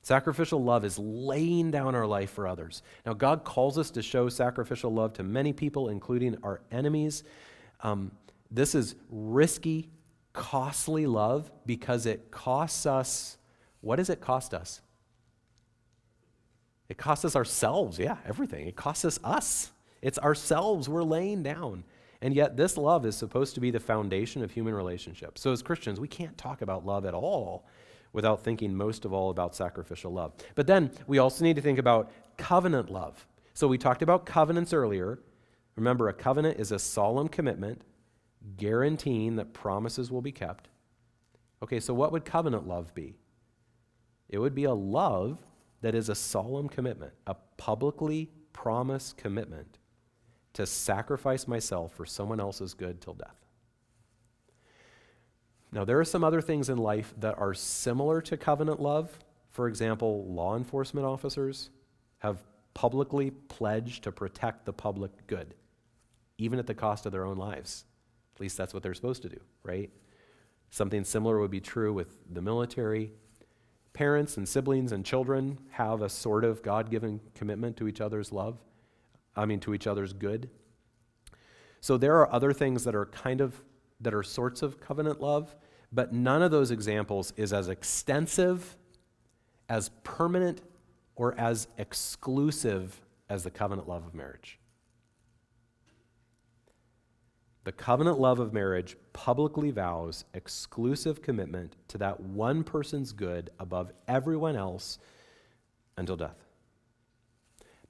Sacrificial love is laying down our life for others. Now, God calls us to show sacrificial love to many people, including our enemies. This is risky, costly love because it costs us. What does it cost us? It costs us ourselves, everything. It costs us. It's ourselves we're laying down. And yet this love is supposed to be the foundation of human relationships. So as Christians, we can't talk about love at all without thinking most of all about sacrificial love. But then we also need to think about covenant love. So we talked about covenants earlier. Remember, a covenant is a solemn commitment guaranteeing that promises will be kept. Okay, so what would covenant love be? It would be a love that is a solemn commitment, a publicly promised commitment to sacrifice myself for someone else's good till death. Now, there are some other things in life that are similar to covenant love. For example, law enforcement officers have publicly pledged to protect the public good, even at the cost of their own lives. At least that's what they're supposed to do, right? Something similar would be true with the military. Parents and siblings and children have a sort of God-given commitment to each other's to each other's good. So there are other things that are sorts of covenant love, but none of those examples is as extensive, as permanent, or as exclusive as the covenant love of marriage. The covenant love of marriage publicly vows exclusive commitment to that one person's good above everyone else until death.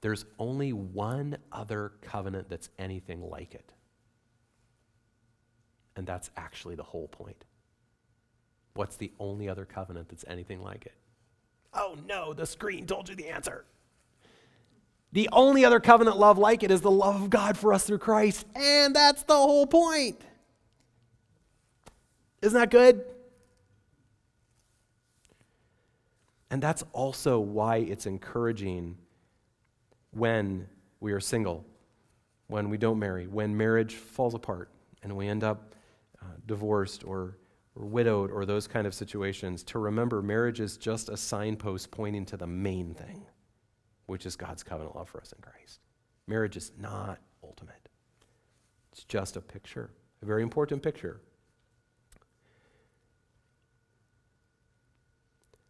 There's only one other covenant that's anything like it. And that's actually the whole point. What's the only other covenant that's anything like it? Oh no, the screen told you the answer. The only other covenant love like it is the love of God for us through Christ. And that's the whole point. Isn't that good? And that's also why it's encouraging when we are single, when we don't marry, when marriage falls apart and we end up divorced or widowed or those kind of situations, to remember marriage is just a signpost pointing to the main thing, which is God's covenant love for us in Christ. Marriage is not ultimate. It's just a picture, a very important picture.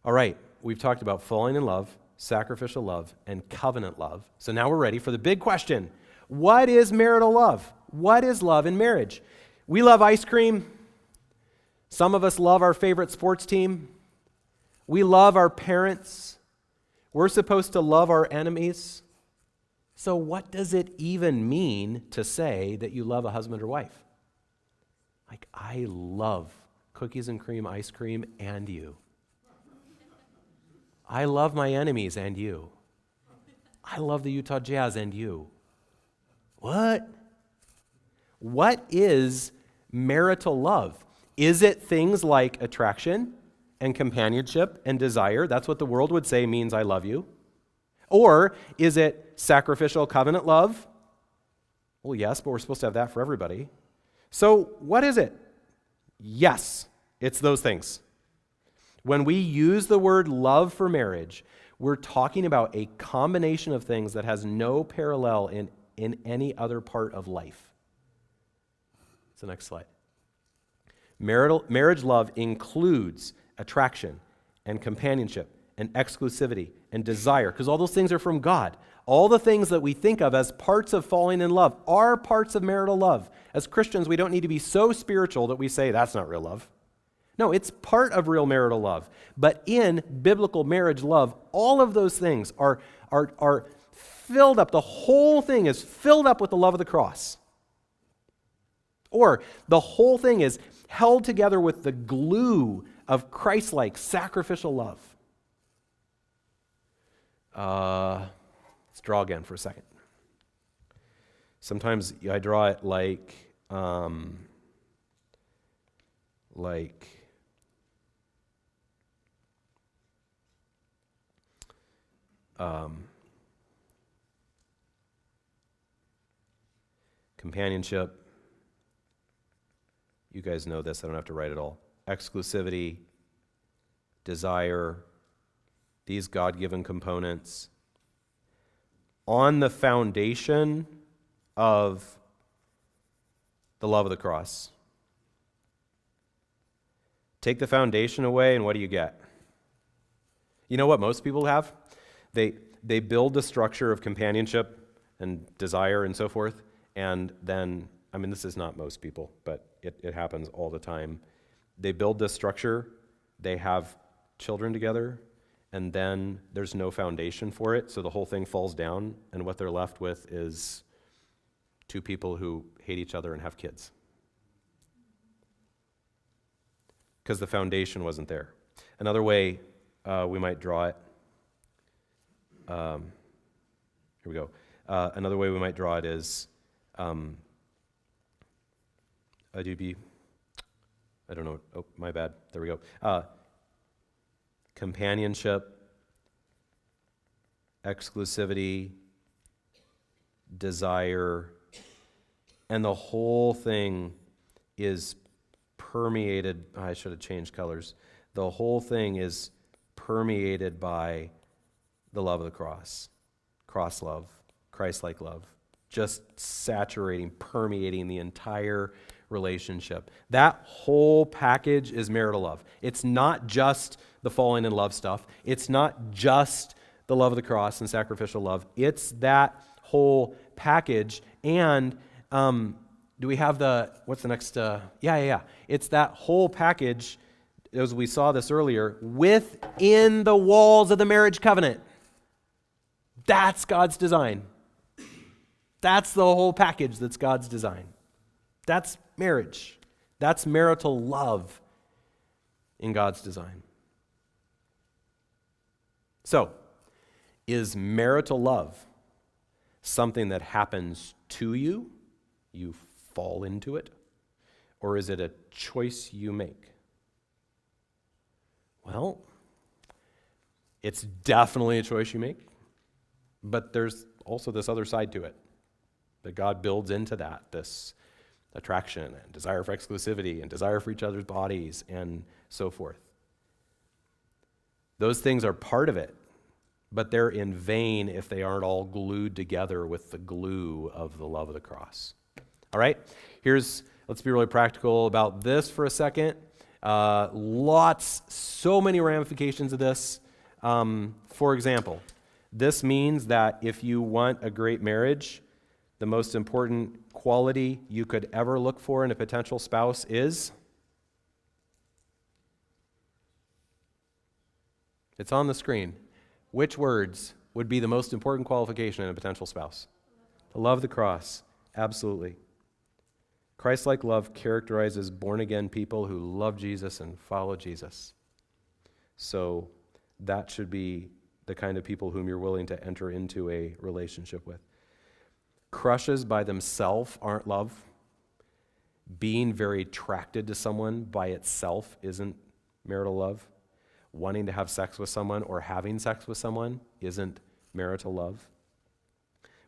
All right, we've talked about falling in love, sacrificial love, and covenant love. So now we're ready for the big question. What is marital love? What is love in marriage? We love ice cream. Some of us love our favorite sports team. We love our parents. We're supposed to love our enemies. So what does it even mean to say that you love a husband or wife? Like, I love cookies and cream ice cream and you. I love my enemies and you. I love the Utah Jazz and you. What? What is marital love? Is it things like attraction and companionship and desire? That's what the world would say means I love you. Or is it sacrificial covenant love? Well, yes, but we're supposed to have that for everybody. So what is it? Yes, it's those things. When we use the word love for marriage, we're talking about a combination of things that has no parallel in any other part of life. That's the next slide. Marriage love includes attraction and companionship and exclusivity and desire, because all those things are from God. All the things that we think of as parts of falling in love are parts of marital love. As Christians, we don't need to be so spiritual that we say that's not real love. No, it's part of real marital love. But in biblical marriage love, all of those things are filled up. The whole thing is filled up with the love of the cross. Or the whole thing is held together with the glue of Christ-like sacrificial love. Let's draw again for a second. Sometimes I draw it like companionship. You guys know this, I don't have to write it all. Exclusivity, desire, these God-given components on the foundation of the love of the cross. Take the foundation away, and what do you get? You know what most people have? They build the structure of companionship and desire and so forth, and then, I mean, this is not most people, but it happens all the time. They build this structure, they have children together, and then there's no foundation for it, so the whole thing falls down, and what they're left with is two people who hate each other and have kids. Because the foundation wasn't there. Another way we might draw it, here we go. Another way we might draw it is, I don't know, oh, my bad, there we go. Companionship, exclusivity, desire, and the whole thing is permeated, I should have changed colors. The whole thing is permeated by the love of the cross love, Christ-like love, just saturating, permeating the entire relationship. That whole package is marital love. It's not just the falling in love stuff. It's not just the love of the cross and sacrificial love. It's that whole package. And do we have what's the next? Yeah. It's that whole package, as we saw this earlier, within the walls of the marriage covenant. That's God's design. That's the whole package that's God's design. That's marriage. That's marital love in God's design. So, is marital love something that happens to you? You fall into it? Or is it a choice you make? Well, it's definitely a choice you make, but there's also this other side to it. That God builds into that this attraction and desire for exclusivity and desire for each other's bodies and so forth. Those things are part of it, but they're in vain if they aren't all glued together with the glue of the love of the cross. All right, let's be really practical about this for a second. So many ramifications of this. For example, this means that if you want a great marriage, the most important quality you could ever look for in a potential spouse is? It's on the screen. Which words would be the most important qualification in a potential spouse? The love of the cross. Absolutely. Christ-like love characterizes born-again people who love Jesus and follow Jesus. So that should be the kind of people whom you're willing to enter into a relationship with. Crushes by themselves aren't love. Being very attracted to someone by itself isn't marital love. Wanting to have sex with someone or having sex with someone isn't marital love.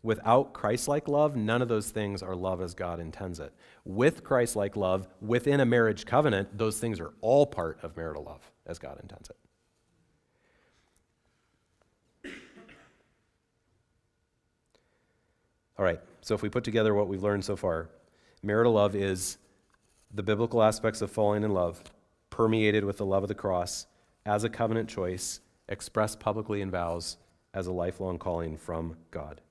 Without Christ-like love, none of those things are love as God intends it. With Christ-like love, within a marriage covenant, those things are all part of marital love as God intends it. All right, so if we put together what we've learned so far, marital love is the biblical aspects of falling in love, permeated with the love of the cross, as a covenant choice, expressed publicly in vows, as a lifelong calling from God.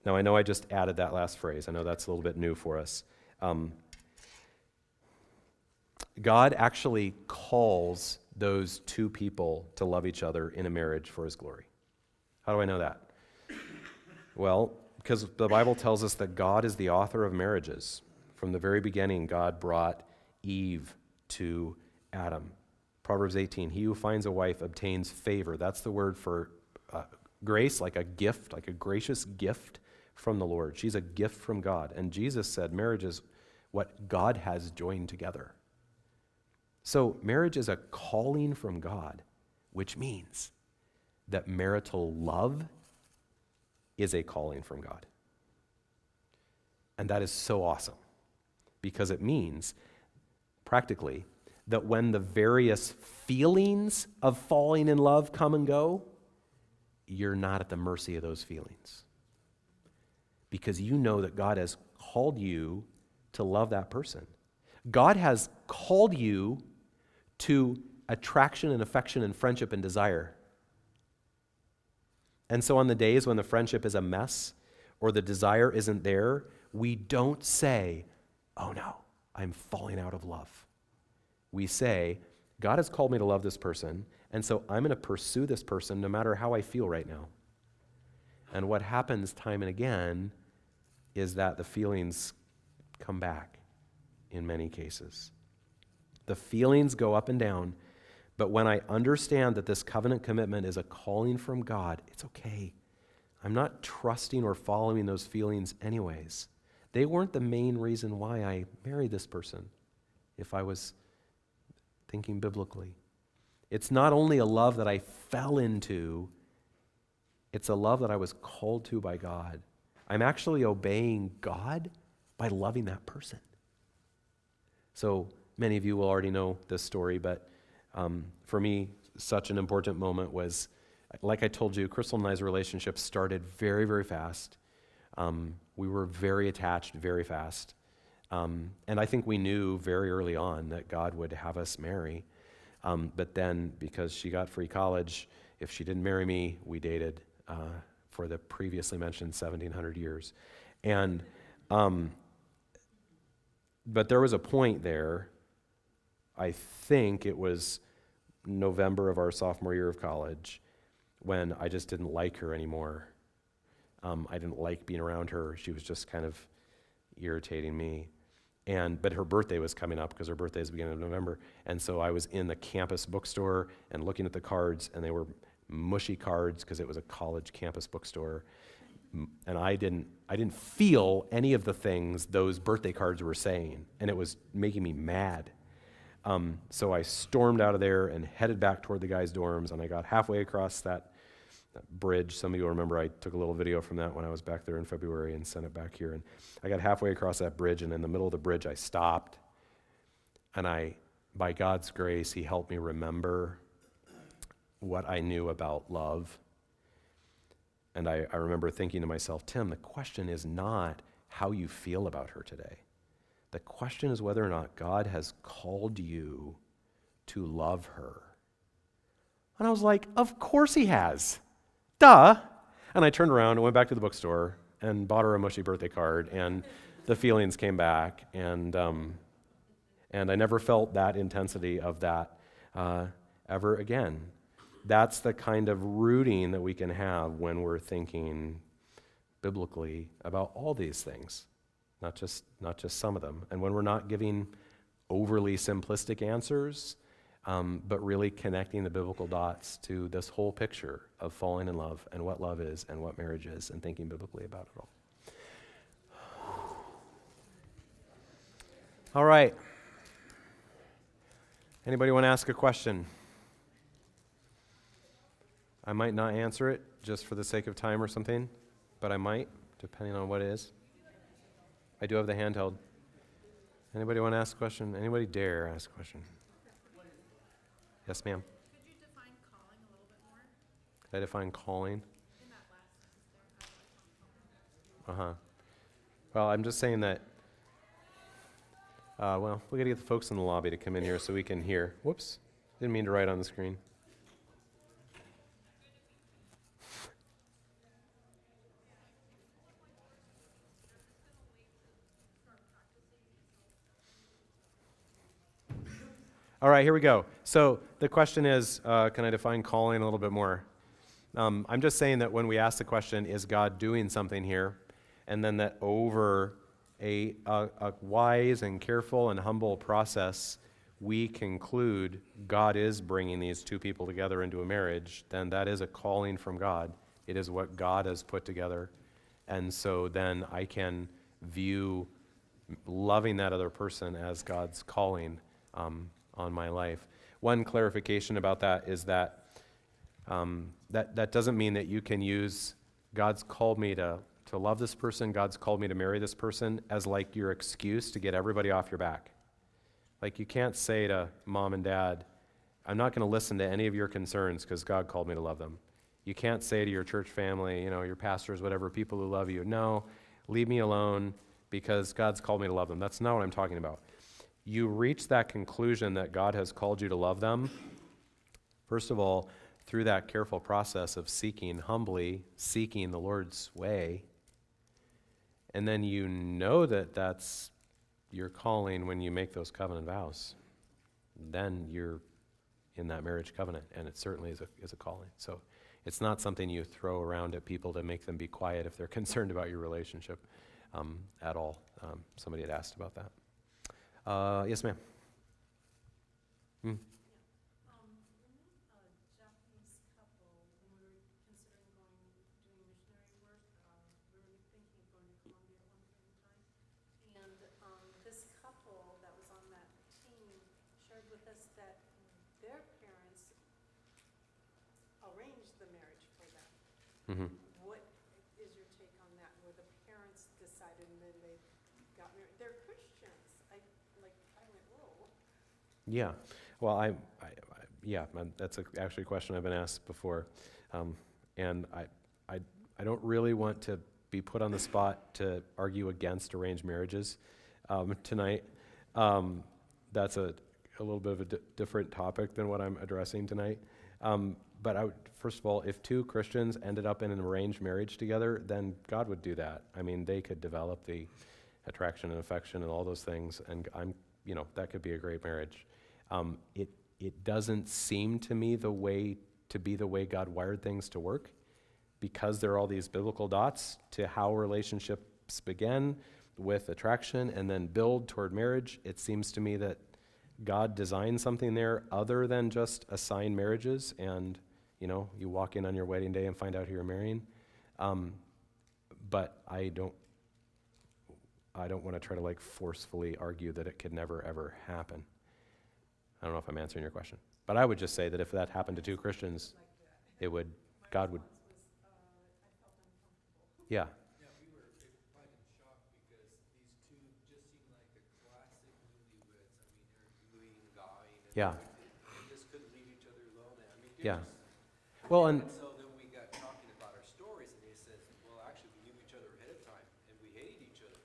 Now, I know I just added that last phrase. I know that's a little bit new for us. God actually calls those two people to love each other in a marriage for his glory. How do I know that? Well, because the Bible tells us that God is the author of marriages. From the very beginning, God brought Eve to Adam. Proverbs 18, he who finds a wife obtains favor. That's the word for grace, like a gift, like a gracious gift from the Lord. She's a gift from God. And Jesus said marriage is what God has joined together. So marriage is a calling from God, which means that marital love is a calling from God. And that is so awesome because it means, practically, that when the various feelings of falling in love come and go, you're not at the mercy of those feelings. Because you know that God has called you to love that person. God has called you to attraction and affection and friendship and desire. And so on the days when the friendship is a mess or the desire isn't there, we don't say, oh no, I'm falling out of love. We say, God has called me to love this person, and so I'm going to pursue this person no matter how I feel right now. And what happens time and again is that the feelings come back in many cases. The feelings go up and down, but when I understand that this covenant commitment is a calling from God, it's okay. I'm not trusting or following those feelings anyways. They weren't the main reason why I married this person, if I was thinking biblically. It's not only a love that I fell into, it's a love that I was called to by God. I'm actually obeying God by loving that person. So many of you will already know this story, but for me, such an important moment was, like I told you, Crystal and I's relationship started very, very fast. We were very attached very fast. And I think we knew very early on that God would have us marry. But then, because she got free college, if she didn't marry me, we dated for the previously mentioned 1,700 years. And but there was a point there, I think it was November of our sophomore year of college, when I just didn't like her anymore. I didn't like being around her. She was just kind of irritating me. But her birthday was coming up because her birthday is the beginning of November. And so I was in the campus bookstore and looking at the cards, and they were mushy cards because it was a college campus bookstore. And I didn't feel any of the things those birthday cards were saying, and it was making me mad. So I stormed out of there and headed back toward the guys' dorms, and I got halfway across that that bridge. Some of you will remember I took a little video from that when I was back there in February and sent it back here. And I got halfway across that bridge, and in the middle of the bridge, I stopped. And by God's grace, he helped me remember what I knew about love. And I remember thinking to myself, Tim, the question is not how you feel about her today. The question is whether or not God has called you to love her. And I was like, of course he has. Duh. And I turned around and went back to the bookstore and bought her a mushy birthday card, and the feelings came back, and I never felt that intensity of that ever again. That's the kind of rooting that we can have when we're thinking biblically about all these things, not just some of them. And when we're not giving overly simplistic answers, but really connecting the biblical dots to this whole picture of falling in love and what love is and what marriage is, and thinking biblically about it all. All right. Anybody want to ask a question? I might not answer it just for the sake of time or something, but I might, depending on what it is. I do have the handheld. Anybody want to ask a question? Anybody dare ask a question? Yes, ma'am. Could you define calling a little bit more? Could I define calling? In that last sentence there, how do I define calling? Well, I'm just saying that, we got to get the folks in the lobby to come in here so we can hear. Whoops, didn't mean to write on the screen. All right, here we go. So the question is, can I define calling a little bit more? I'm just saying that when we ask the question, is God doing something here? And then that over a wise and careful and humble process, we conclude God is bringing these two people together into a marriage, then that is a calling from God. It is what God has put together. And so then I can view loving that other person as God's calling on my life. One clarification about that is that that doesn't mean that you can use God's called me to love this person, God's called me to marry this person as like your excuse to get everybody off your back. Like you can't say to mom and dad, I'm not going to listen to any of your concerns because God called me to love them. You can't say to your church family, your pastors, whatever, people who love you, no, leave me alone because God's called me to love them. That's not what I'm talking about. You reach that conclusion that God has called you to love them, first of all, through that careful process of humbly seeking the Lord's way. And then you know that that's your calling when you make those covenant vows. Then you're in that marriage covenant, and it certainly is a calling. So it's not something you throw around at people to make them be quiet if they're concerned about your relationship at all. Somebody had asked about that. Yes, ma'am. Japanese couple, when we were considering doing missionary work, we were thinking of going to Colombia at one point in time. And this couple that was on that team shared with us that their parents arranged the marriage for them. Mm-hmm. What is your take on that, where the parents decided and then they got married? They're Christians. I went, whoa. Yeah. Well, that's actually a question I've been asked before. And I don't really want to be put on the spot to argue against arranged marriages tonight. That's a little bit of a different topic than what I'm addressing tonight. But first of all, if two Christians ended up in an arranged marriage together, then God would do that. I mean, they could develop the attraction and affection and all those things, and that could be a great marriage. It doesn't seem to me the way God wired things to work, because there are all these biblical dots to how relationships begin with attraction and then build toward marriage. It seems to me that God designed something there other than just assigned marriages and, you walk in on your wedding day and find out who you're marrying. But I don't want to try to forcefully argue that it could never, ever happen. I don't know if I'm answering your question. But I would just say that if that happened to two Christians, God would Yeah. Yeah, we were quite in shock because these two just seem like the classic newlyweds. I mean, they're gooing and gawing, and Yeah. they just couldn't leave each other alone. I mean, Yeah. just, Well, and so then we got talking about our stories, and they said, well, actually, we knew each other ahead of time, and we hated each other.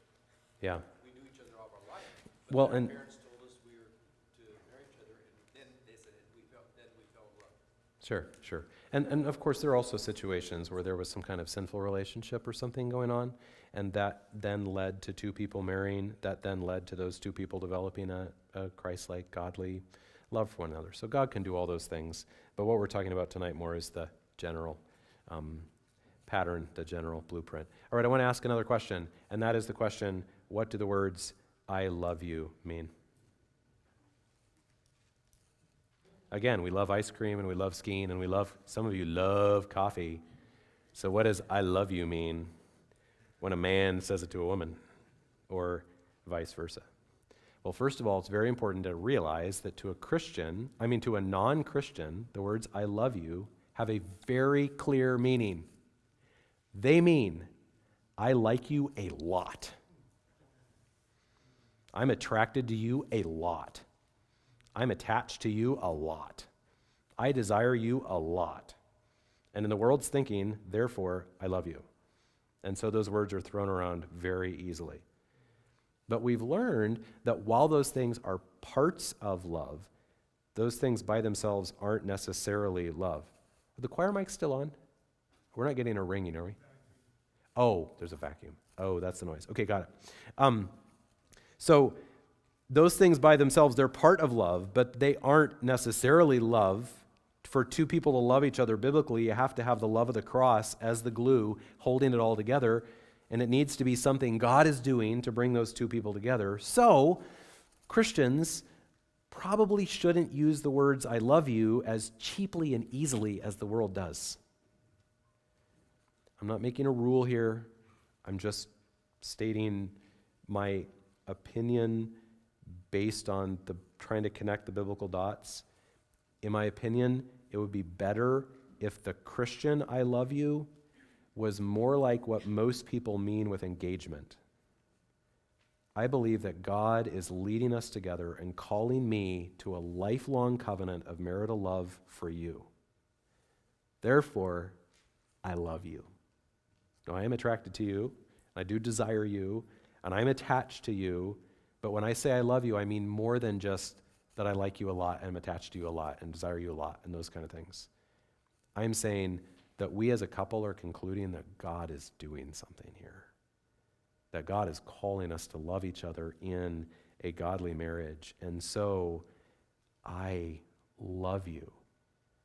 yeah. We knew each other all our life. But Well, then and- our parents told us we were to marry each other, and then they said we fell in love. Sure, sure. And of course, there are also situations where there was some kind of sinful relationship or something going on, and that then led to two people marrying, that then led to those two people developing a Christ-like, godly love for one another. So God can do all those things, but what we're talking about tonight more is the general pattern, the general blueprint. All right, I want to ask another question, and that is the question, what do the words, I love you, mean? Again, we love ice cream and we love skiing and some of you love coffee. So what does I love you mean when a man says it to a woman or vice versa? Well, first of all, it's very important to realize that to a non-Christian, the words I love you have a very clear meaning. They mean, I like you a lot. I'm attracted to you a lot. I'm attached to you a lot. I desire you a lot. And in the world's thinking, therefore, I love you. And so those words are thrown around very easily. But we've learned that while those things are parts of love, those things by themselves aren't necessarily love. Are the choir mics still on? We're not getting a ringing, are we? Oh, there's a vacuum. Oh, that's the noise. Okay, got it. So those things by themselves, they're part of love, but they aren't necessarily love. For two people to love each other biblically, you have to have the love of the cross as the glue holding it all together, and it needs to be something God is doing to bring those two people together. So Christians probably shouldn't use the words I love you as cheaply and easily as the world does. I'm not making a rule here. I'm just stating my opinion based on trying to connect the biblical dots. In my opinion, it would be better if the Christian I love you was more like what most people mean with engagement. I believe that God is leading us together and calling me to a lifelong covenant of marital love for you. Therefore, I love you. Now, I am attracted to you, I do desire you, and I'm attached to you, but when I say I love you, I mean more than just that I like you a lot and I'm attached to you a lot and desire you a lot and those kind of things. I'm saying that we as a couple are concluding that God is doing something here, that God is calling us to love each other in a godly marriage. And so, I love you.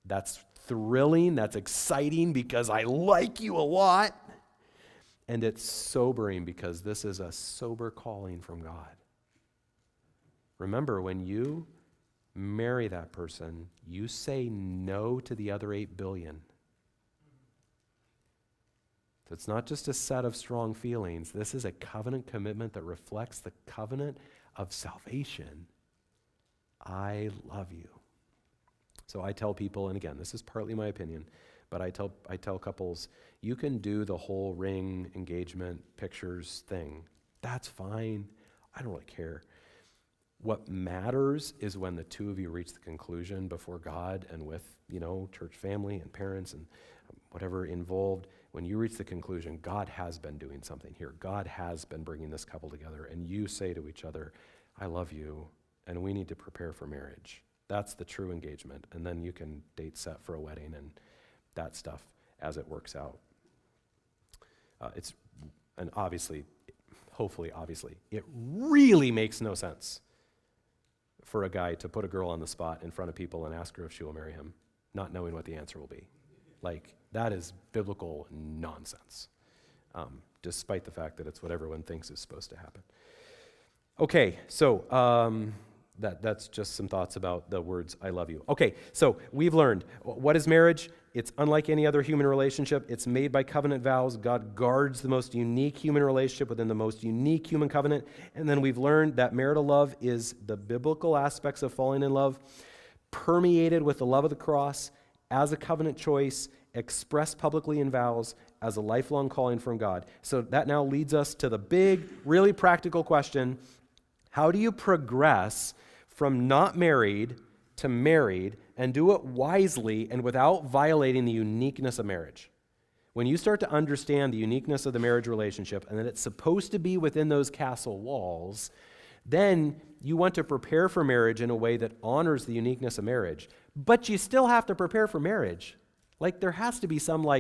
That's thrilling, that's exciting because I like you a lot. And it's sobering because this is a sober calling from God. Remember, when you marry that person, you say no to the other 8 billion. So it's not just a set of strong feelings. This is a covenant commitment that reflects the covenant of salvation. I love you. So I tell people, and again, this is partly my opinion, but I tell couples, you can do the whole ring, engagement, pictures thing. That's fine. I don't really care. What matters is when the two of you reach the conclusion before God and with, church family and parents and whatever involved, when you reach the conclusion, God has been doing something here. God has been bringing this couple together, and you say to each other, I love you, and we need to prepare for marriage. That's the true engagement. And then you can date set for a wedding and that stuff as it works out. And obviously, hopefully, it really makes no sense for a guy to put a girl on the spot in front of people and ask her if she will marry him, not knowing what the answer will be. Like, that is biblical nonsense, despite the fact that it's what everyone thinks is supposed to happen. Okay, so that's just some thoughts about the words, I love you. Okay, so we've learned, what is marriage? It's unlike any other human relationship. It's made by covenant vows. God guards the most unique human relationship within the most unique human covenant. And then we've learned that marital love is the biblical aspects of falling in love, permeated with the love of the cross as a covenant choice, expressed publicly in vows, as a lifelong calling from God. So that now leads us to the big, really practical question: how do you progress from not married to married and do it wisely and without violating the uniqueness of marriage? When you start to understand the uniqueness of the marriage relationship and that it's supposed to be within those castle walls, then you want to prepare for marriage in a way that honors the uniqueness of marriage. But you still have to prepare for marriage. Like, there has to be some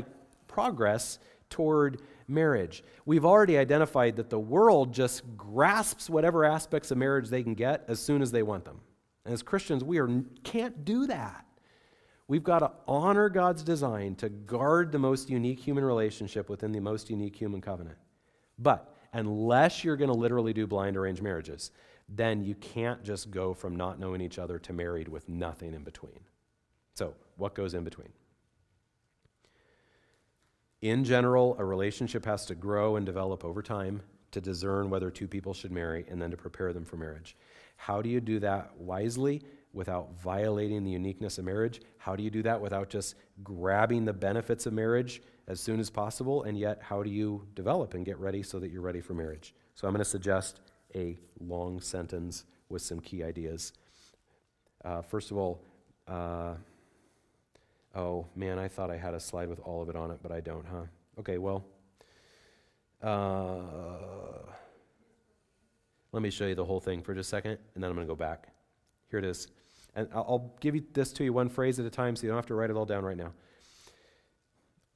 progress toward marriage. We've already identified that the world just grasps whatever aspects of marriage they can get as soon as they want them. And as Christians, can't do that. We've got to honor God's design to guard the most unique human relationship within the most unique human covenant. But unless you're going to literally do blind arranged marriages, then you can't just go from not knowing each other to married with nothing in between. So, what goes in between? In general, a relationship has to grow and develop over time to discern whether two people should marry and then to prepare them for marriage. How do you do that wisely without violating the uniqueness of marriage? How do you do that without just grabbing the benefits of marriage as soon as possible? And yet, how do you develop and get ready so that you're ready for marriage? So I'm going to suggest a long sentence with some key ideas. First of all, oh man, I thought I had a slide with all of it on it, but I don't, huh? Okay, well, let me show you the whole thing for just a second, and then I'm going to go back. Here it is. And I'll give you this to you one phrase at a time so you don't have to write it all down right now.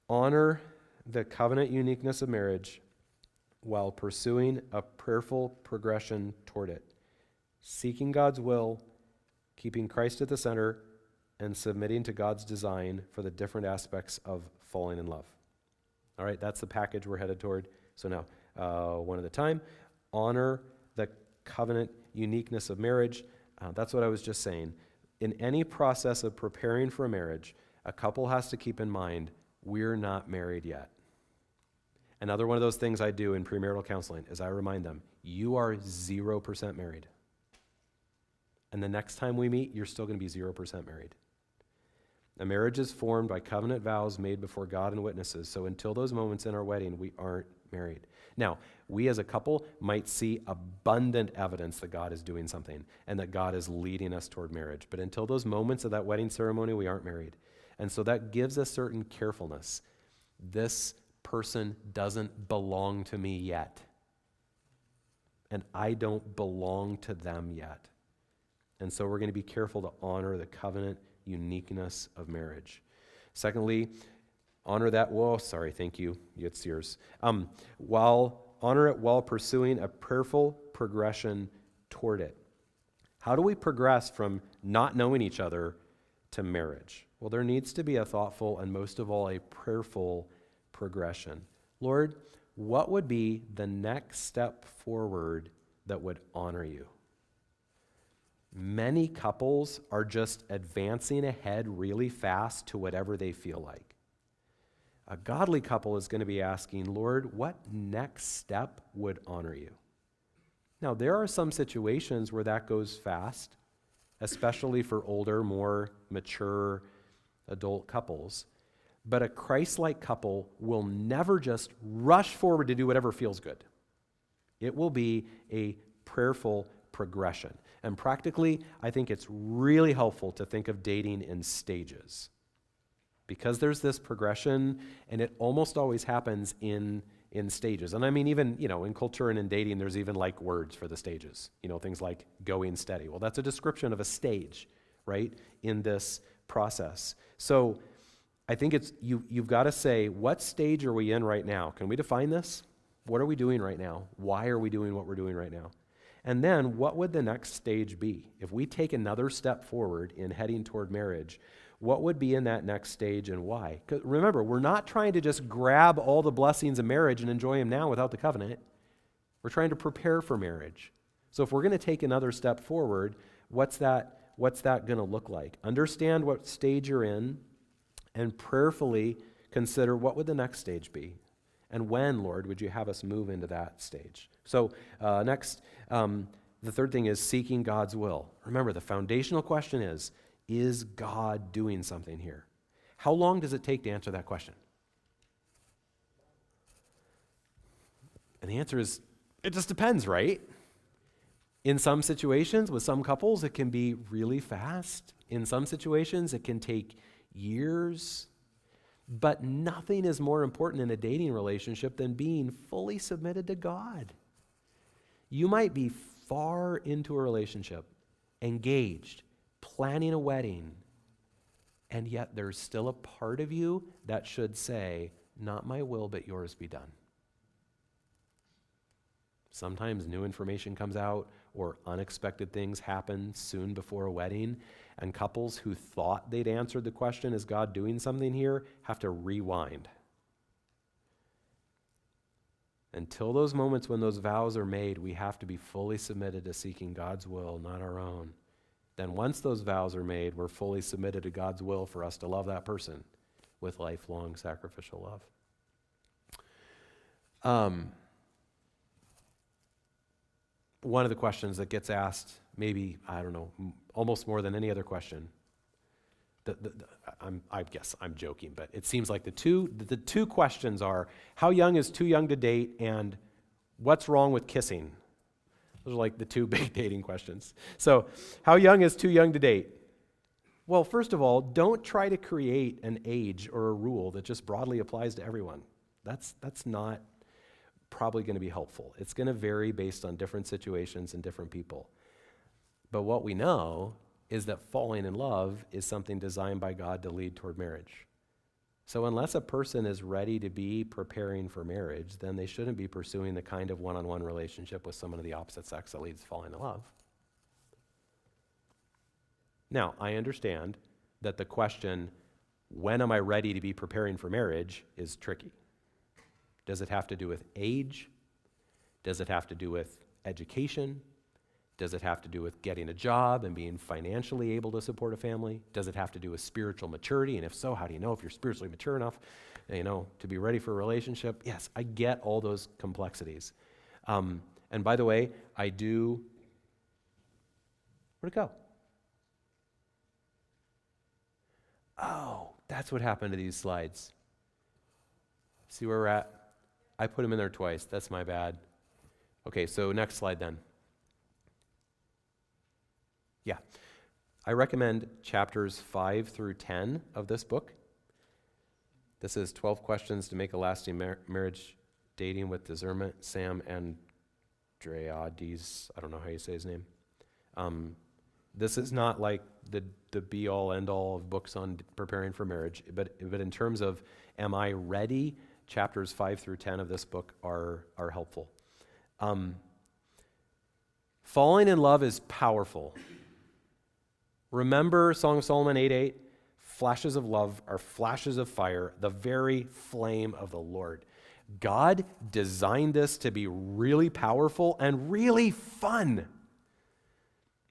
Honor the covenant uniqueness of marriage while pursuing a prayerful progression toward it. Seeking God's will, keeping Christ at the center, and submitting to God's design for the different aspects of falling in love. All right, that's the package we're headed toward. So now, one at a time. Honor the covenant uniqueness of marriage. That's what I was just saying. In any process of preparing for a marriage, a couple has to keep in mind, we're not married yet. Another one of those things I do in premarital counseling is I remind them, you are 0% married. And the next time we meet, you're still going to be 0% married. A marriage is formed by covenant vows made before God and witnesses. So until those moments in our wedding, we aren't married. Now, we as a couple might see abundant evidence that God is doing something and that God is leading us toward marriage. But until those moments of that wedding ceremony, we aren't married. And so that gives us certain carefulness. This person doesn't belong to me yet. And I don't belong to them yet. And so we're going to be careful to honor the covenant uniqueness of marriage. Secondly, honor that, thank you, it's yours. Honor it while pursuing a prayerful progression toward it. How do we progress from not knowing each other to marriage? Well, there needs to be a thoughtful and most of all a prayerful progression. Lord, what would be the next step forward that would honor you? Many couples are just advancing ahead really fast to whatever they feel like. A godly couple is going to be asking, Lord, what next step would honor you? Now, there are some situations where that goes fast, especially for older, more mature adult couples. But a Christ-like couple will never just rush forward to do whatever feels good. It will be a prayerful progression. And practically, I think it's really helpful to think of dating in stages. Because there's this progression, and it almost always happens in stages. And I mean, even, in culture and in dating, there's even words for the stages. Things like going steady. Well, that's a description of a stage, right, in this process. So I think you've got to say, what stage are we in right now? Can we define this? What are we doing right now? Why are we doing what we're doing right now? And then what would the next stage be? If we take another step forward in heading toward marriage, what would be in that next stage and why? 'Cause remember, we're not trying to just grab all the blessings of marriage and enjoy them now without the covenant. We're trying to prepare for marriage. So if we're going to take another step forward, what's that going to look like? Understand what stage you're in and prayerfully consider what would the next stage be? And when, Lord, would you have us move into that stage? So next, the third thing is seeking God's will. Remember, the foundational question is God doing something here? How long does it take to answer that question? And the answer is, it just depends, right? In some situations, with some couples, it can be really fast. In some situations, it can take years. But nothing is more important in a dating relationship than being fully submitted to God. You might be far into a relationship, engaged, planning a wedding, and yet there's still a part of you that should say, not my will, but yours be done. Sometimes new information comes out or unexpected things happen soon before a wedding, and couples who thought they'd answered the question, is God doing something here, have to rewind. Until those moments when those vows are made, we have to be fully submitted to seeking God's will, not our own. Then once those vows are made, we're fully submitted to God's will for us to love that person with lifelong sacrificial love. One of the questions that gets asked, maybe, I don't know, almost more than any other question, I guess I'm joking, but it seems like the two questions are, how young is too young to date, and what's wrong with kissing? Those are like the two big dating questions. So, how young is too young to date? Well, first of all, don't try to create an age or a rule that just broadly applies to everyone. That's not probably going to be helpful. It's going to vary based on different situations and different people. But what we know is that falling in love is something designed by God to lead toward marriage. So unless a person is ready to be preparing for marriage, then they shouldn't be pursuing the kind of one-on-one relationship with someone of the opposite sex that leads to falling in love. Now, I understand that the question, when am I ready to be preparing for marriage, is tricky. Does it have to do with age? Does it have to do with education? Does it have to do with getting a job and being financially able to support a family? Does it have to do with spiritual maturity? And if so, how do you know if you're spiritually mature enough, to be ready for a relationship? Yes, I get all those complexities. And by the way, where'd it go? Oh, that's what happened to these slides. See where we're at? I put them in there twice. That's my bad. Okay, so next slide then. Yeah. I recommend chapters 5 through 10 of this book. This is 12 Questions to Make a Lasting Marriage, Dating with Discernment, Sam Andreades. I don't know how you say his name. This is not like the be-all, end-all of books on preparing for marriage, but in terms of am I ready, chapters 5 through 10 of this book are helpful. Falling in love is powerful. Remember Song of Solomon 8:8? Flashes of love are flashes of fire, the very flame of the Lord. God designed this to be really powerful and really fun.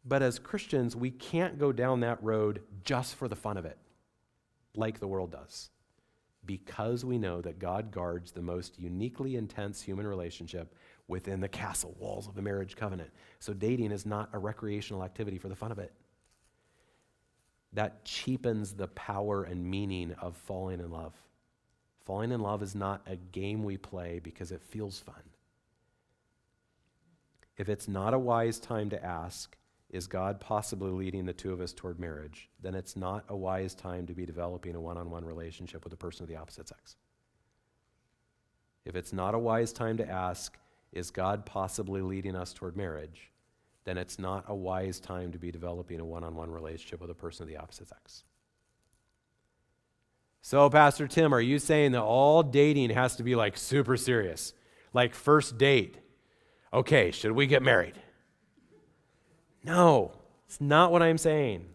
But as Christians, we can't go down that road just for the fun of it, like the world does, because we know that God guards the most uniquely intense human relationship within the castle walls of the marriage covenant. So dating is not a recreational activity for the fun of it. That cheapens the power and meaning of falling in love. Falling in love is not a game we play because it feels fun. If it's not a wise time to ask, is God possibly leading the two of us toward marriage, then it's not a wise time to be developing a one-on-one relationship with a person of the opposite sex. If it's not a wise time to ask, is God possibly leading us toward marriage, then it's not a wise time to be developing a one-on-one relationship with a person of the opposite sex. So, Pastor Tim, are you saying that all dating has to be like super serious? Like first date? Okay, should we get married? No, it's not what I'm saying.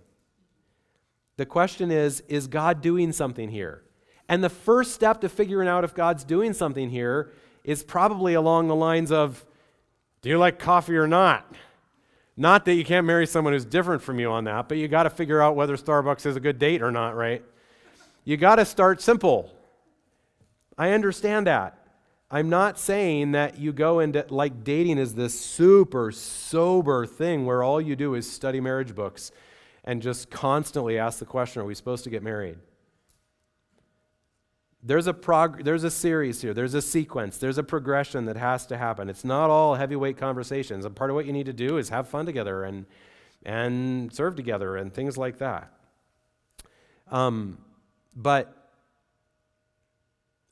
The question is God doing something here? And the first step to figuring out if God's doing something here is probably along the lines of, do you like coffee or not? Not that you can't marry someone who's different from you on that, but you got to figure out whether Starbucks is a good date or not, right? You got to start simple. I understand that. I'm not saying that you go into, like dating is this super sober thing where all you do is study marriage books and just constantly ask the question, are we supposed to get married? There's a series here. There's a sequence. There's a progression that has to happen. It's not all heavyweight conversations. And part of what you need to do is have fun together and serve together and things like that. But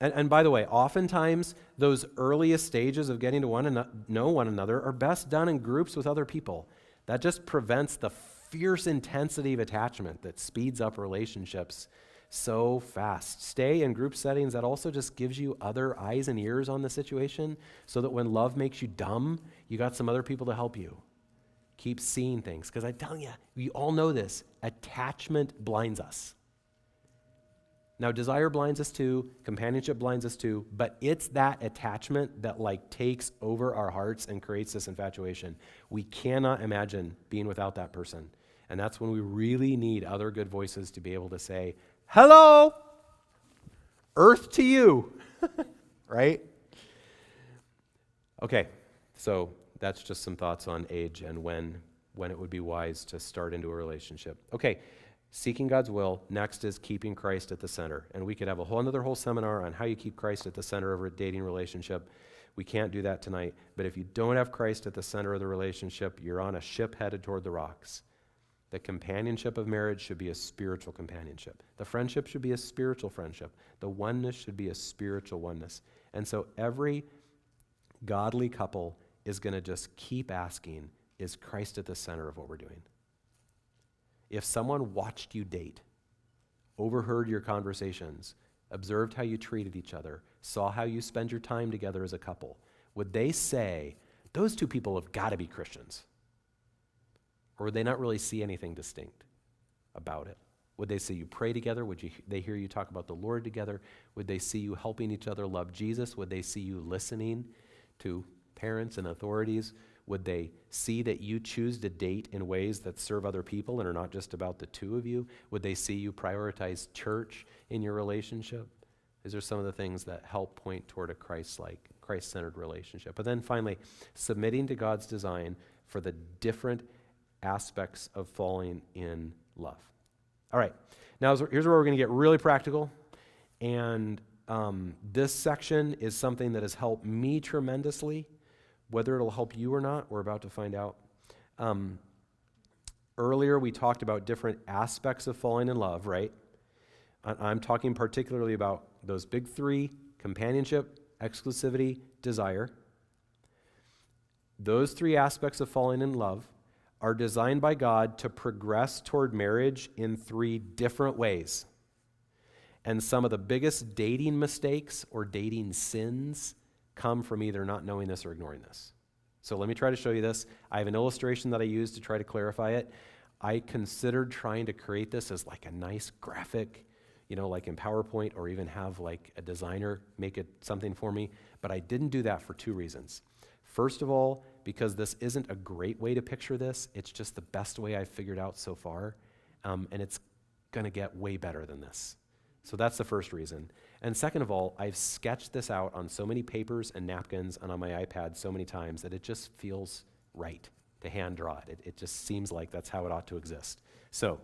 by the way, oftentimes those earliest stages of getting to know one another are best done in groups with other people. That just prevents the fierce intensity of attachment that speeds up relationships so fast. Stay in group settings. That also just gives you other eyes and ears on the situation so that when love makes you dumb, you got some other people to help you. Keep seeing things. Because I'm telling you, we all know this. Attachment blinds us. Now, desire blinds us too. Companionship blinds us too. But it's that attachment that takes over our hearts and creates this infatuation. We cannot imagine being without that person. And that's when we really need other good voices to be able to say, hello, earth to you, right? Okay, so that's just some thoughts on age and when it would be wise to start into a relationship. Okay, seeking God's will. Next is keeping Christ at the center. And we could have a whole seminar on how you keep Christ at the center of a dating relationship. We can't do that tonight. But if you don't have Christ at the center of the relationship, you're on a ship headed toward the rocks. The companionship of marriage should be a spiritual companionship. The friendship should be a spiritual friendship. The oneness should be a spiritual oneness. And so every godly couple is going to just keep asking, is Christ at the center of what we're doing? If someone watched you date, overheard your conversations, observed how you treated each other, saw how you spend your time together as a couple, would they say, those two people have got to be Christians? Or would they not really see anything distinct about it? Would they see you pray together? Would they hear you talk about the Lord together? Would they see you helping each other love Jesus? Would they see you listening to parents and authorities? Would they see that you choose to date in ways that serve other people and are not just about the two of you? Would they see you prioritize church in your relationship? These are some of the things that help point toward a Christ-like, Christ-centered relationship. But then finally, submitting to God's design for the different aspects of falling in love. All right, now here's where we're going to get really practical. And this section is something that has helped me tremendously. Whether it'll help you or not, we're about to find out. Earlier, we talked about different aspects of falling in love, right? I'm talking particularly about those big three: companionship, exclusivity, desire. Those three aspects of falling in love are designed by God to progress toward marriage in three different ways. And some of the biggest dating mistakes or dating sins come from either not knowing this or ignoring this. So let me try to show you this. I have an illustration that I use to try to clarify it. I considered trying to create this as a nice graphic, like in PowerPoint, or even have a designer make it something for me. But I didn't do that for two reasons. First of all, because this isn't a great way to picture this. It's just the best way I've figured out so far. And it's going to get way better than this. So that's the first reason. And second of all, I've sketched this out on so many papers and napkins and on my iPad so many times that it just feels right to hand draw it. It just seems like that's how it ought to exist. So,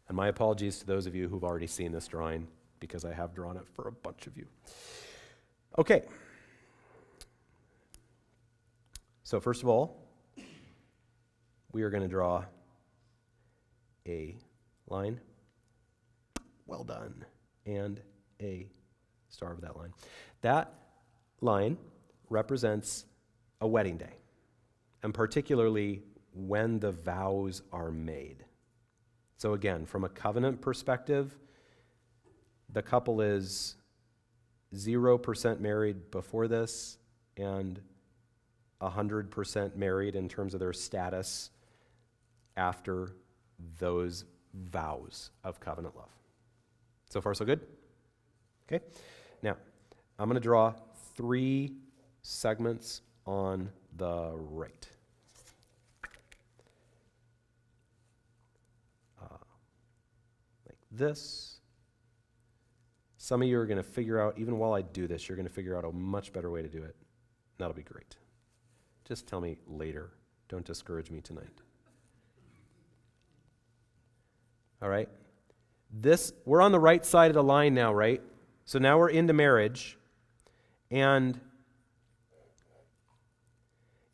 and my apologies to those of you who've already seen this drawing, because I have drawn it for a bunch of you. Okay. So first of all, we are going to draw a line. Well done. And a star over that line. That line represents a wedding day, and particularly when the vows are made. So again, from a covenant perspective, the couple is 0% married before this and 100% married in terms of their status after those vows of covenant love. So far, so good? Okay. Now, I'm going to draw 3 segments on the right. Like this. Some of you are going to figure out, even while I do this, you're going to figure out a much better way to do it. That'll be great. Just tell me later. Don't discourage me tonight. All right? We're on the right side of the line now, right? So now we're into marriage, and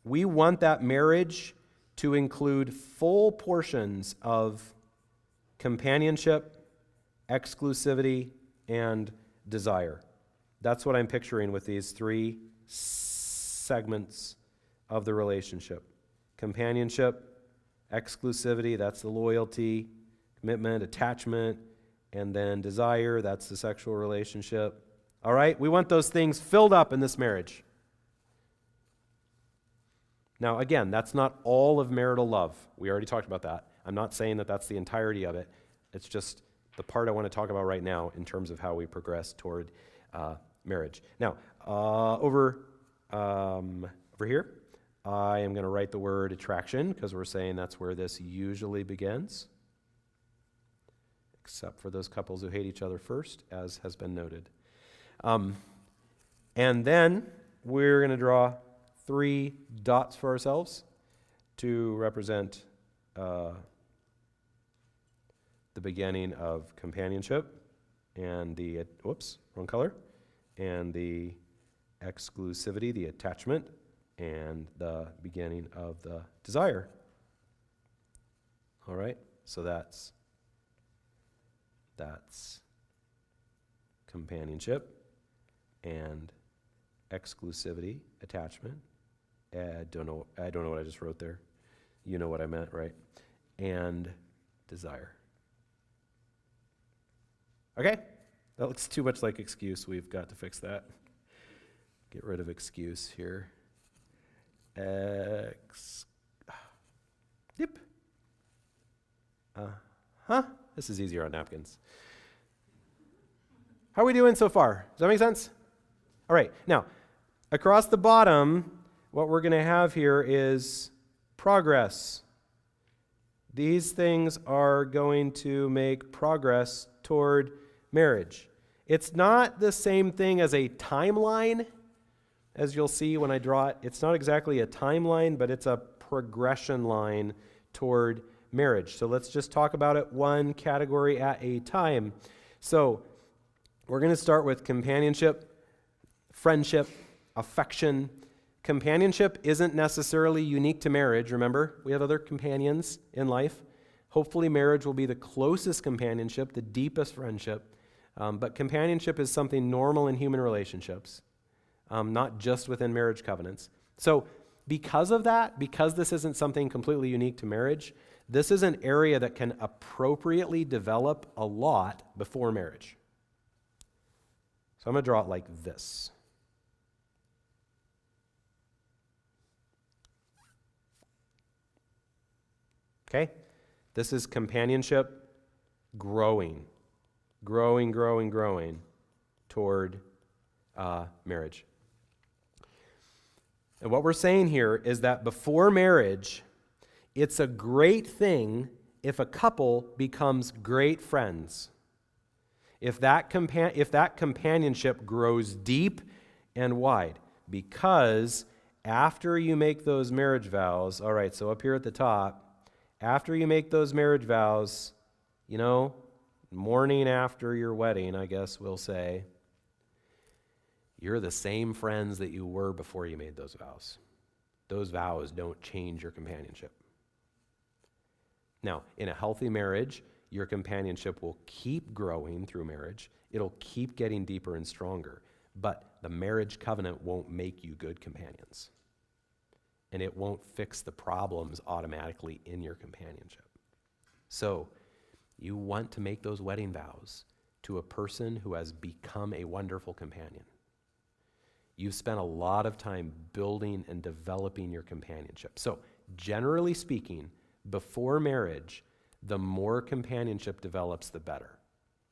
we want that marriage to include full portions of companionship, exclusivity, and desire. That's what I'm picturing with these three segments of the relationship. Companionship, exclusivity, that's the loyalty, commitment, attachment, and then desire, that's the sexual relationship. All right? We want those things filled up in this marriage. Now, again, that's not all of marital love. We already talked about that. I'm not saying that that's the entirety of it. It's just the part I want to talk about right now in terms of how we progress toward marriage. Now, over here, I am going to write the word attraction because we're saying that's where this usually begins, except for those couples who hate each other first, as has been noted. And then we're going to draw 3 dots for ourselves to represent the beginning of companionship and the, wrong color, and the exclusivity, the attachment, and the beginning of the desire. All right, so that's companionship and exclusivity, attachment. I don't know what I just wrote there. You know what I meant, right? And desire. Okay? That looks too much like excuse. We've got to fix that. Get rid of excuse here. Yep. This is easier on napkins. How are we doing so far? Does that make sense? All right. Now, across the bottom, what we're going to have here is progress. These things are going to make progress toward marriage. It's not the same thing as a timeline, as you'll see when I draw it. It's not exactly a timeline, but it's a progression line toward marriage. So let's just talk about it one category at a time. So we're going to start with companionship, friendship, affection. Companionship isn't necessarily unique to marriage. Remember, we have other companions in life. Hopefully marriage will be the closest companionship, the deepest friendship. But companionship is something normal in human relationships, not just within marriage covenants. So because of that, because this isn't something completely unique to marriage, this is an area that can appropriately develop a lot before marriage. So I'm going to draw it like this. Okay? This is companionship growing toward marriage. And what we're saying here is that before marriage, it's a great thing if a couple becomes great friends. If that companionship grows deep and wide, because after you make those marriage vows, all right, so up here at the top, after you make those marriage vows, morning after your wedding, I guess we'll say, you're the same friends that you were before you made those vows. Those vows don't change your companionship. Now, in a healthy marriage, your companionship will keep growing through marriage. It'll keep getting deeper and stronger. But the marriage covenant won't make you good companions. And it won't fix the problems automatically in your companionship. So, you want to make those wedding vows to a person who has become a wonderful companion. You've spent a lot of time building and developing your companionship. So, generally speaking, before marriage, the more companionship develops, the better.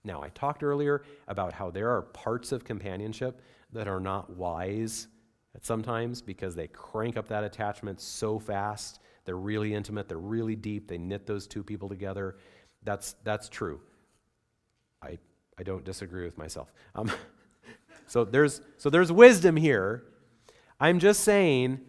Now, I talked earlier about how there are parts of companionship that are not wise at sometimes because they crank up that attachment so fast. They're really intimate, they're really deep, they knit those two people together. That's true. I don't disagree with myself. So there's wisdom here. I'm just saying,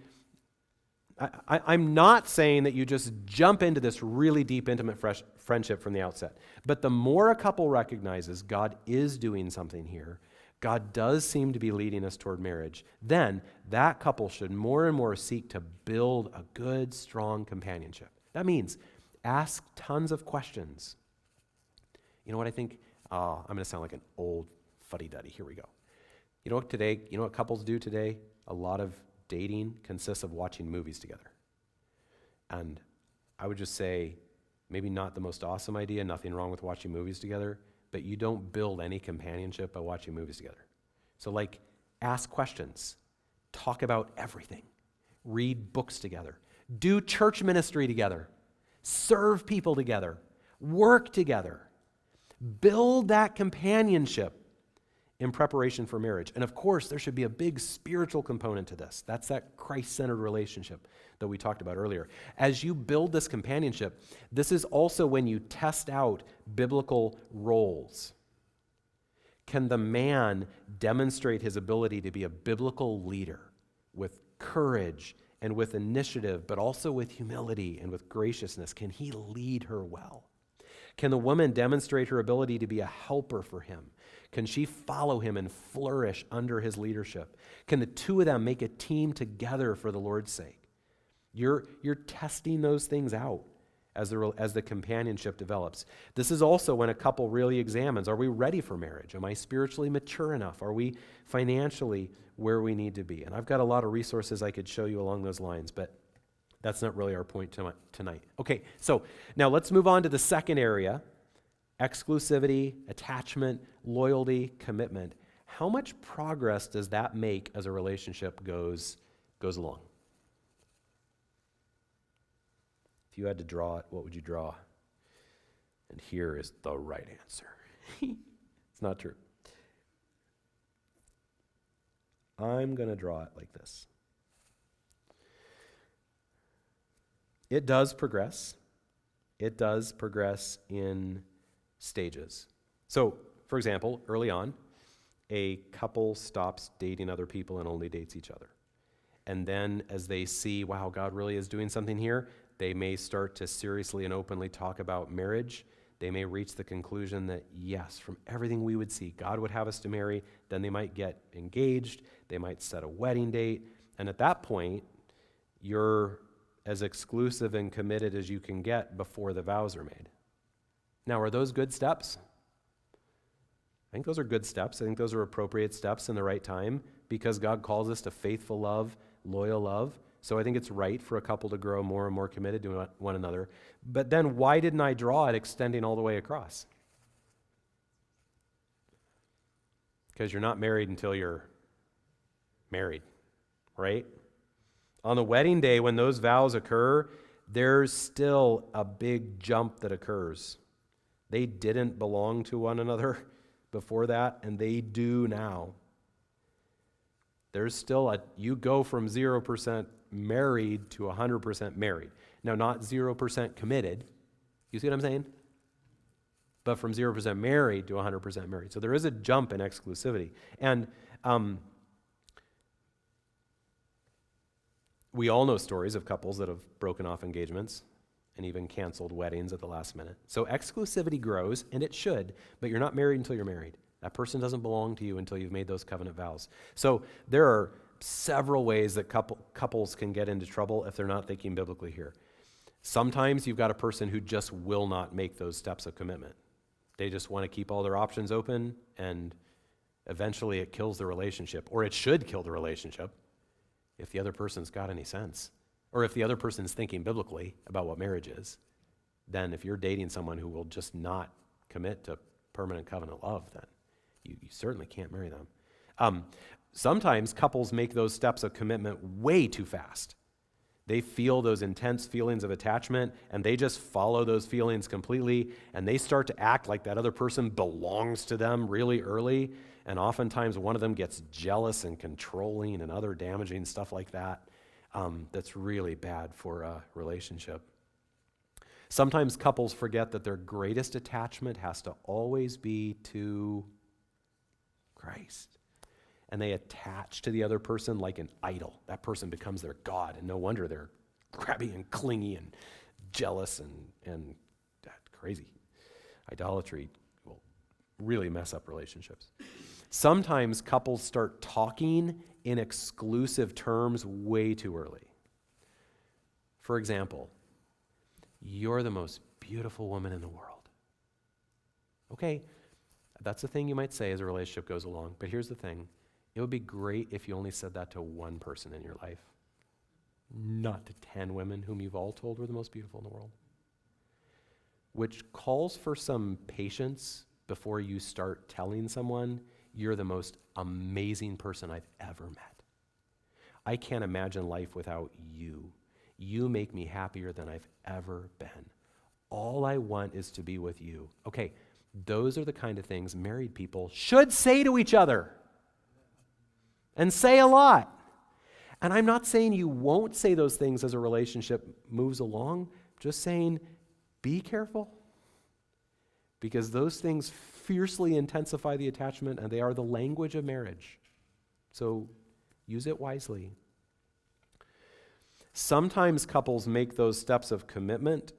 I'm not saying that you just jump into this really deep, intimate friendship from the outset. But the more a couple recognizes God is doing something here, God does seem to be leading us toward marriage, then that couple should more and more seek to build a good, strong companionship. That means ask tons of questions. You know what I think? I'm going to sound like an old fuddy-duddy. Here we go. You know what couples do today? A lot of dating consists of watching movies together. And I would just say, maybe not the most awesome idea, nothing wrong with watching movies together, but you don't build any companionship by watching movies together. So ask questions, talk about everything, read books together, do church ministry together, serve people together, work together, build that companionship in preparation for marriage. And of course, there should be a big spiritual component to this. That's that Christ-centered relationship that we talked about earlier. As you build this companionship, this is also when you test out biblical roles. Can the man demonstrate his ability to be a biblical leader with courage and with initiative, but also with humility and with graciousness? Can he lead her well? Can the woman demonstrate her ability to be a helper for him? Can she follow him and flourish under his leadership? Can the two of them make a team together for the Lord's sake? You're testing those things out as the companionship develops. This is also when a couple really examines, are we ready for marriage? Am I spiritually mature enough? Are we financially where we need to be? And I've got a lot of resources I could show you along those lines, but that's not really our point tonight. Okay, so now let's move on to the second area, exclusivity, attachment, loyalty, commitment. How much progress does that make as a relationship goes along? If you had to draw it, what would you draw? And here is the right answer. It's not true. I'm going to draw it like this. It does progress. It does progress in stages. So, for example, early on, a couple stops dating other people and only dates each other. And then as they see, wow, God really is doing something here, they may start to seriously and openly talk about marriage. They may reach the conclusion that, yes, from everything we would see, God would have us to marry. Then they might get engaged. They might set a wedding date. And at that point, you're as exclusive and committed as you can get before the vows are made. Now, are those good steps? I think those are good steps. I think those are appropriate steps in the right time because God calls us to faithful love, loyal love. So I think it's right for a couple to grow more and more committed to one another. But then why didn't I draw it extending all the way across? Because you're not married until you're married, right? On the wedding day, when those vows occur, there's still a big jump that occurs. They didn't belong to one another before that, and they do now. There's still you go from 0% married to 100% married. Now, not 0% committed. You see what I'm saying? But from 0% married to 100% married. So there is a jump in exclusivity. And we all know stories of couples that have broken off engagements and even canceled weddings at the last minute. So exclusivity grows, and it should, but you're not married until you're married. That person doesn't belong to you until you've made those covenant vows. So there are several ways that couples can get into trouble if they're not thinking biblically here. Sometimes you've got a person who just will not make those steps of commitment. They just want to keep all their options open, and eventually it kills the relationship, or it should kill the relationship if the other person's got any sense, or if the other person's thinking biblically about what marriage is. Then if you're dating someone who will just not commit to permanent covenant love, then you certainly can't marry them. Sometimes couples make those steps of commitment way too fast. They feel those intense feelings of attachment, and they just follow those feelings completely, and they start to act like that other person belongs to them really early, and oftentimes one of them gets jealous and controlling and other damaging stuff like that. That's really bad for a relationship. Sometimes couples forget that their greatest attachment has to always be to Christ. And they attach to the other person like an idol. That person becomes their God, and no wonder they're crabby and clingy and jealous and crazy. Idolatry will really mess up relationships. Sometimes couples start talking in exclusive terms way too early. For example, you're the most beautiful woman in the world. Okay, that's a thing you might say as a relationship goes along, but here's the thing. It would be great if you only said that to one person in your life, not to 10 women whom you've all told were the most beautiful in the world. Which calls for some patience before you start telling someone you're the most amazing person I've ever met. I can't imagine life without you. You make me happier than I've ever been. All I want is to be with you. Okay, those are the kind of things married people should say to each other. And say a lot. And I'm not saying you won't say those things as a relationship moves along. Just saying, be careful. Because those things fiercely intensify the attachment, and they are the language of marriage. So use it wisely. Sometimes couples make those steps of commitment,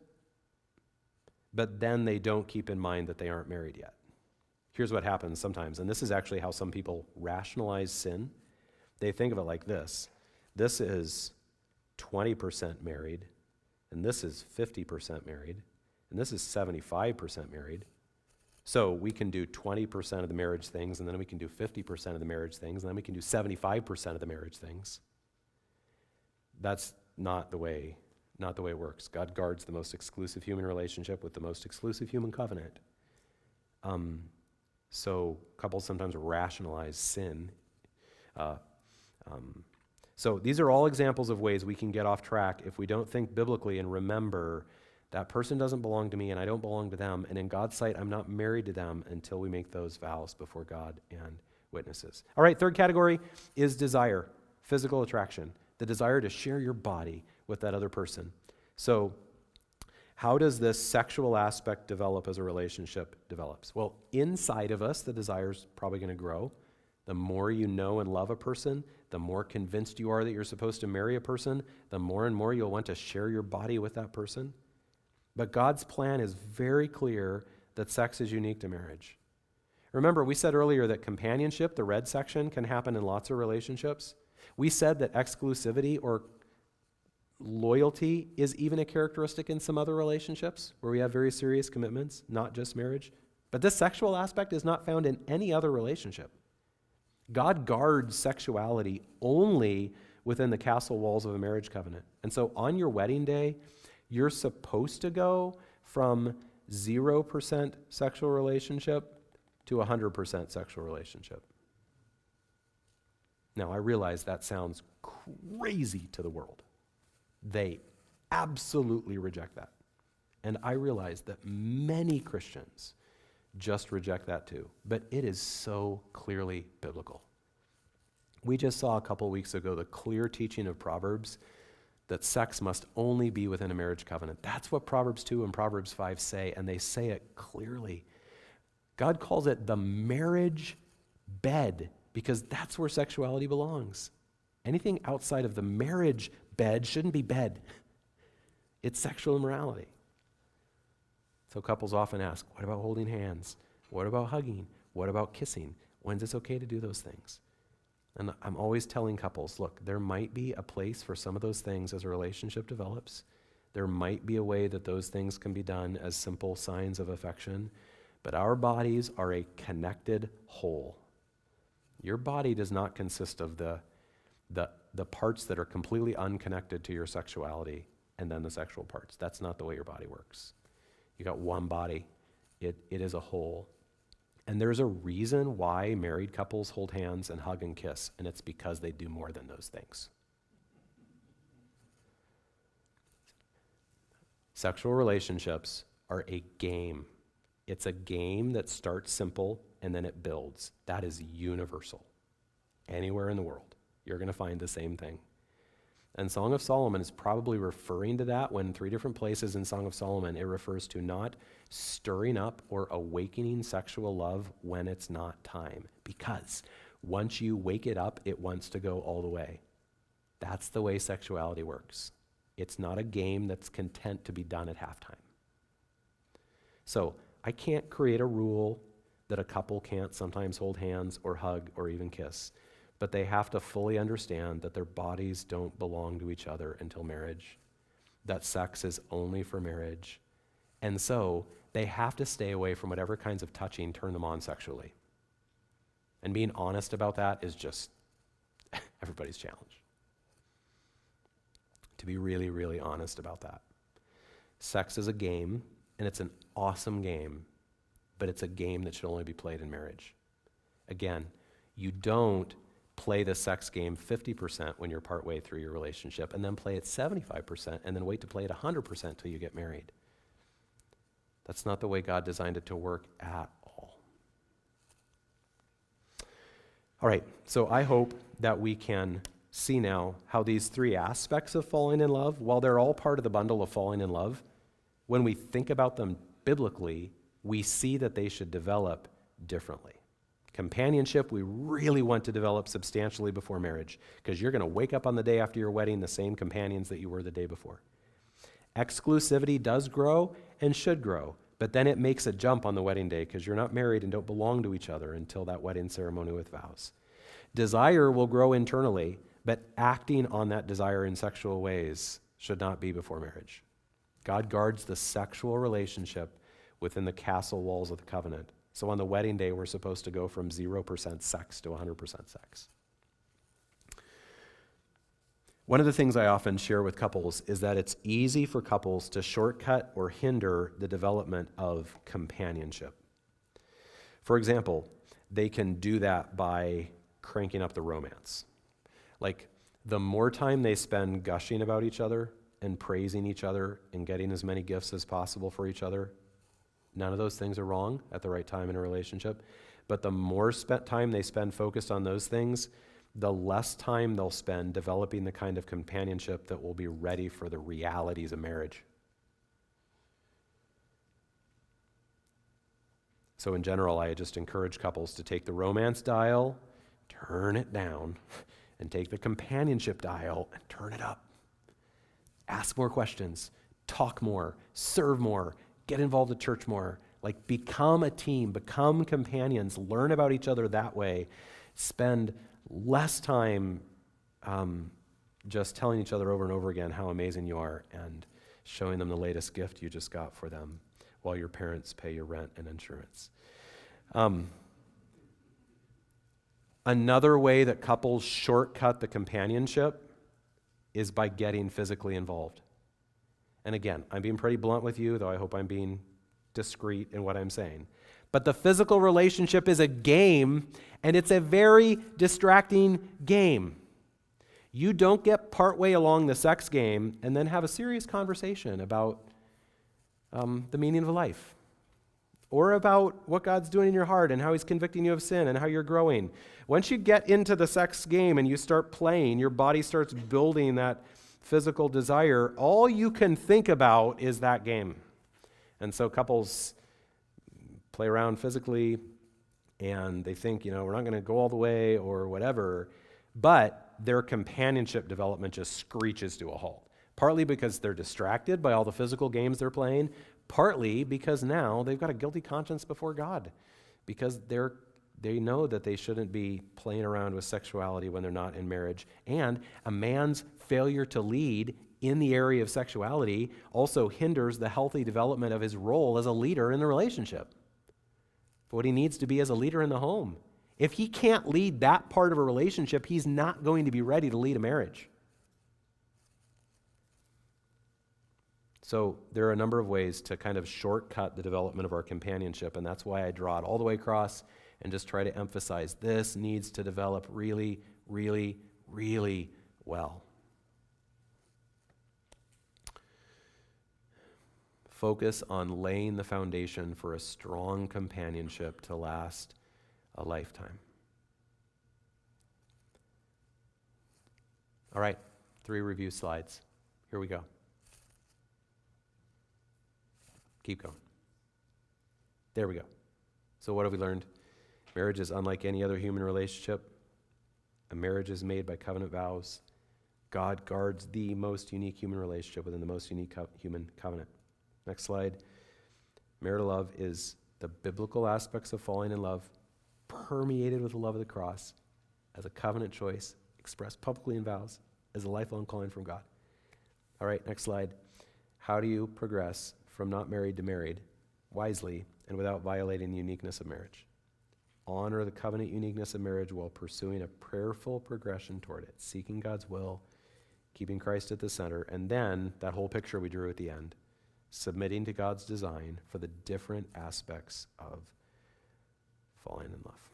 but then they don't keep in mind that they aren't married yet. Here's what happens sometimes, and this is actually how some people rationalize sin. They think of it like this. This is 20% married, and this is 50% married, and this is 75% married. So we can do 20% of the marriage things, and then we can do 50% of the marriage things, and then we can do 75% of the marriage things. That's not the way it works. God guards the most exclusive human relationship with the most exclusive human covenant. So couples sometimes rationalize sin. So these are all examples of ways we can get off track if we don't think biblically and remember that person doesn't belong to me and I don't belong to them, and in God's sight, I'm not married to them until we make those vows before God and witnesses. All right, third category is desire, physical attraction, the desire to share your body with that other person. So how does this sexual aspect develop as a relationship develops? Well, inside of us, the desire's probably going to grow. The more you know and love a person, the more convinced you are that you're supposed to marry a person, the more and more you'll want to share your body with that person. But God's plan is very clear that sex is unique to marriage. Remember, we said earlier that companionship, the red section, can happen in lots of relationships. We said that exclusivity or loyalty is even a characteristic in some other relationships where we have very serious commitments, not just marriage. But this sexual aspect is not found in any other relationship. God guards sexuality only within the castle walls of a marriage covenant. And so on your wedding day, you're supposed to go from 0% sexual relationship to 100% sexual relationship. Now, I realize that sounds crazy to the world. They absolutely reject that. And I realize that many Christians just reject that too. But it is so clearly biblical. We just saw a couple weeks ago the clear teaching of Proverbs that sex must only be within a marriage covenant. That's what Proverbs 2 and Proverbs 5 say, and they say it clearly. God calls it the marriage bed because that's where sexuality belongs. Anything outside of the marriage bed shouldn't be bed. It's sexual immorality. So couples often ask, what about holding hands? What about hugging? What about kissing? When's it okay to do those things? And I'm always telling couples, look, there might be a place for some of those things as a relationship develops. There might be a way that those things can be done as simple signs of affection, but our bodies are a connected whole. Your body does not consist of the parts that are completely unconnected to your sexuality and then the sexual parts. That's not the way your body works. You got one body. It is a whole. And there's a reason why married couples hold hands and hug and kiss, and it's because they do more than those things. Sexual relationships are a game. It's a game that starts simple and then it builds. That is universal. Anywhere in the world, you're going to find the same thing. And Song of Solomon is probably referring to that when 3 different places in Song of Solomon it refers to not stirring up or awakening sexual love when it's not time. Because once you wake it up, it wants to go all the way. That's the way sexuality works. It's not a game that's content to be done at halftime. So I can't create a rule that a couple can't sometimes hold hands or hug or even kiss, but they have to fully understand that their bodies don't belong to each other until marriage, that sex is only for marriage. And so they have to stay away from whatever kinds of touching turn them on sexually. And being honest about that is just everybody's challenge. To be really, really honest about that. Sex is a game, and it's an awesome game, but it's a game that should only be played in marriage. Again, you don't play the sex game 50% when you're partway through your relationship, and then play it 75%, and then wait to play it 100% till you get married. That's not the way God designed it to work at all. All right, so I hope that we can see now how these three aspects of falling in love, while they're all part of the bundle of falling in love, when we think about them biblically, we see that they should develop differently. Companionship, we really want to develop substantially before marriage, because you're going to wake up on the day after your wedding the same companions that you were the day before. Exclusivity does grow and should grow, but then it makes a jump on the wedding day because you're not married and don't belong to each other until that wedding ceremony with vows. Desire will grow internally, but acting on that desire in sexual ways should not be before marriage. God guards the sexual relationship within the castle walls of the covenant. So on the wedding day, we're supposed to go from 0% sex to 100% sex. One of the things I often share with couples is that it's easy for couples to shortcut or hinder the development of companionship. For example, they can do that by cranking up the romance. Like, the more time they spend gushing about each other and praising each other and getting as many gifts as possible for each other, none of those things are wrong at the right time in a relationship, but the more time they spend focused on those things, the less time they'll spend developing the kind of companionship that will be ready for the realities of marriage. So in general, I just encourage couples to take the romance dial, turn it down, and take the companionship dial and turn it up. Ask more questions, talk more, serve more, get involved at church more. Like, become a team, become companions, learn about each other that way. Spend less time just telling each other over and over again how amazing you are and showing them the latest gift you just got for them while your parents pay your rent and insurance. Another way that couples shortcut the companionship is by getting physically involved. And again, I'm being pretty blunt with you, though I hope I'm being discreet in what I'm saying. But the physical relationship is a game, and it's a very distracting game. You don't get partway along the sex game and then have a serious conversation about the meaning of life, or about what God's doing in your heart and how he's convicting you of sin and how you're growing. Once you get into the sex game and you start playing, your body starts building that physical desire, all you can think about is that game. And so couples play around physically and they think, we're not going to go all the way or whatever, but their companionship development just screeches to a halt. Partly because they're distracted by all the physical games they're playing, partly because now they've got a guilty conscience before God because they know that they shouldn't be playing around with sexuality when they're not in marriage. And a man's failure to lead in the area of sexuality also hinders the healthy development of his role as a leader in the relationship, for what he needs to be as a leader in the home. If he can't lead that part of a relationship, he's not going to be ready to lead a marriage. So there are a number of ways to kind of shortcut the development of our companionship, and that's why I draw it all the way across and just try to emphasize this needs to develop really, really, really well. Focus on laying the foundation for a strong companionship to last a lifetime. All right, 3 review slides. Here we go. Keep going. There we go. So what have we learned? Marriage is unlike any other human relationship. A marriage is made by covenant vows. God guards the most unique human relationship within the most unique human covenant. Next slide. Marital love is the biblical aspects of falling in love, permeated with the love of the cross, as a covenant choice, expressed publicly in vows, as a lifelong calling from God. All right, next slide. How do you progress from not married to married wisely and without violating the uniqueness of marriage? Honor the covenant uniqueness of marriage while pursuing a prayerful progression toward it, seeking God's will, keeping Christ at the center, and then that whole picture we drew at the end, submitting to God's design for the different aspects of falling in love.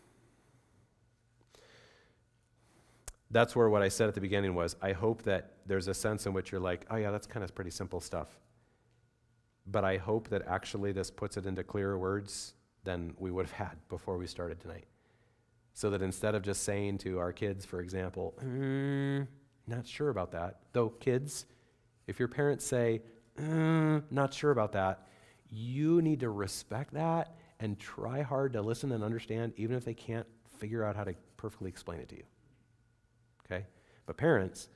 That's where what I said at the beginning was, I hope that there's a sense in which you're like, oh yeah, that's kind of pretty simple stuff. But I hope that actually this puts it into clearer words than we would have had before we started tonight. So that instead of just saying to our kids, for example, not sure about that. Though kids, if your parents say, not sure about that, you need to respect that and try hard to listen and understand, even if they can't figure out how to perfectly explain it to you. Okay? But parents,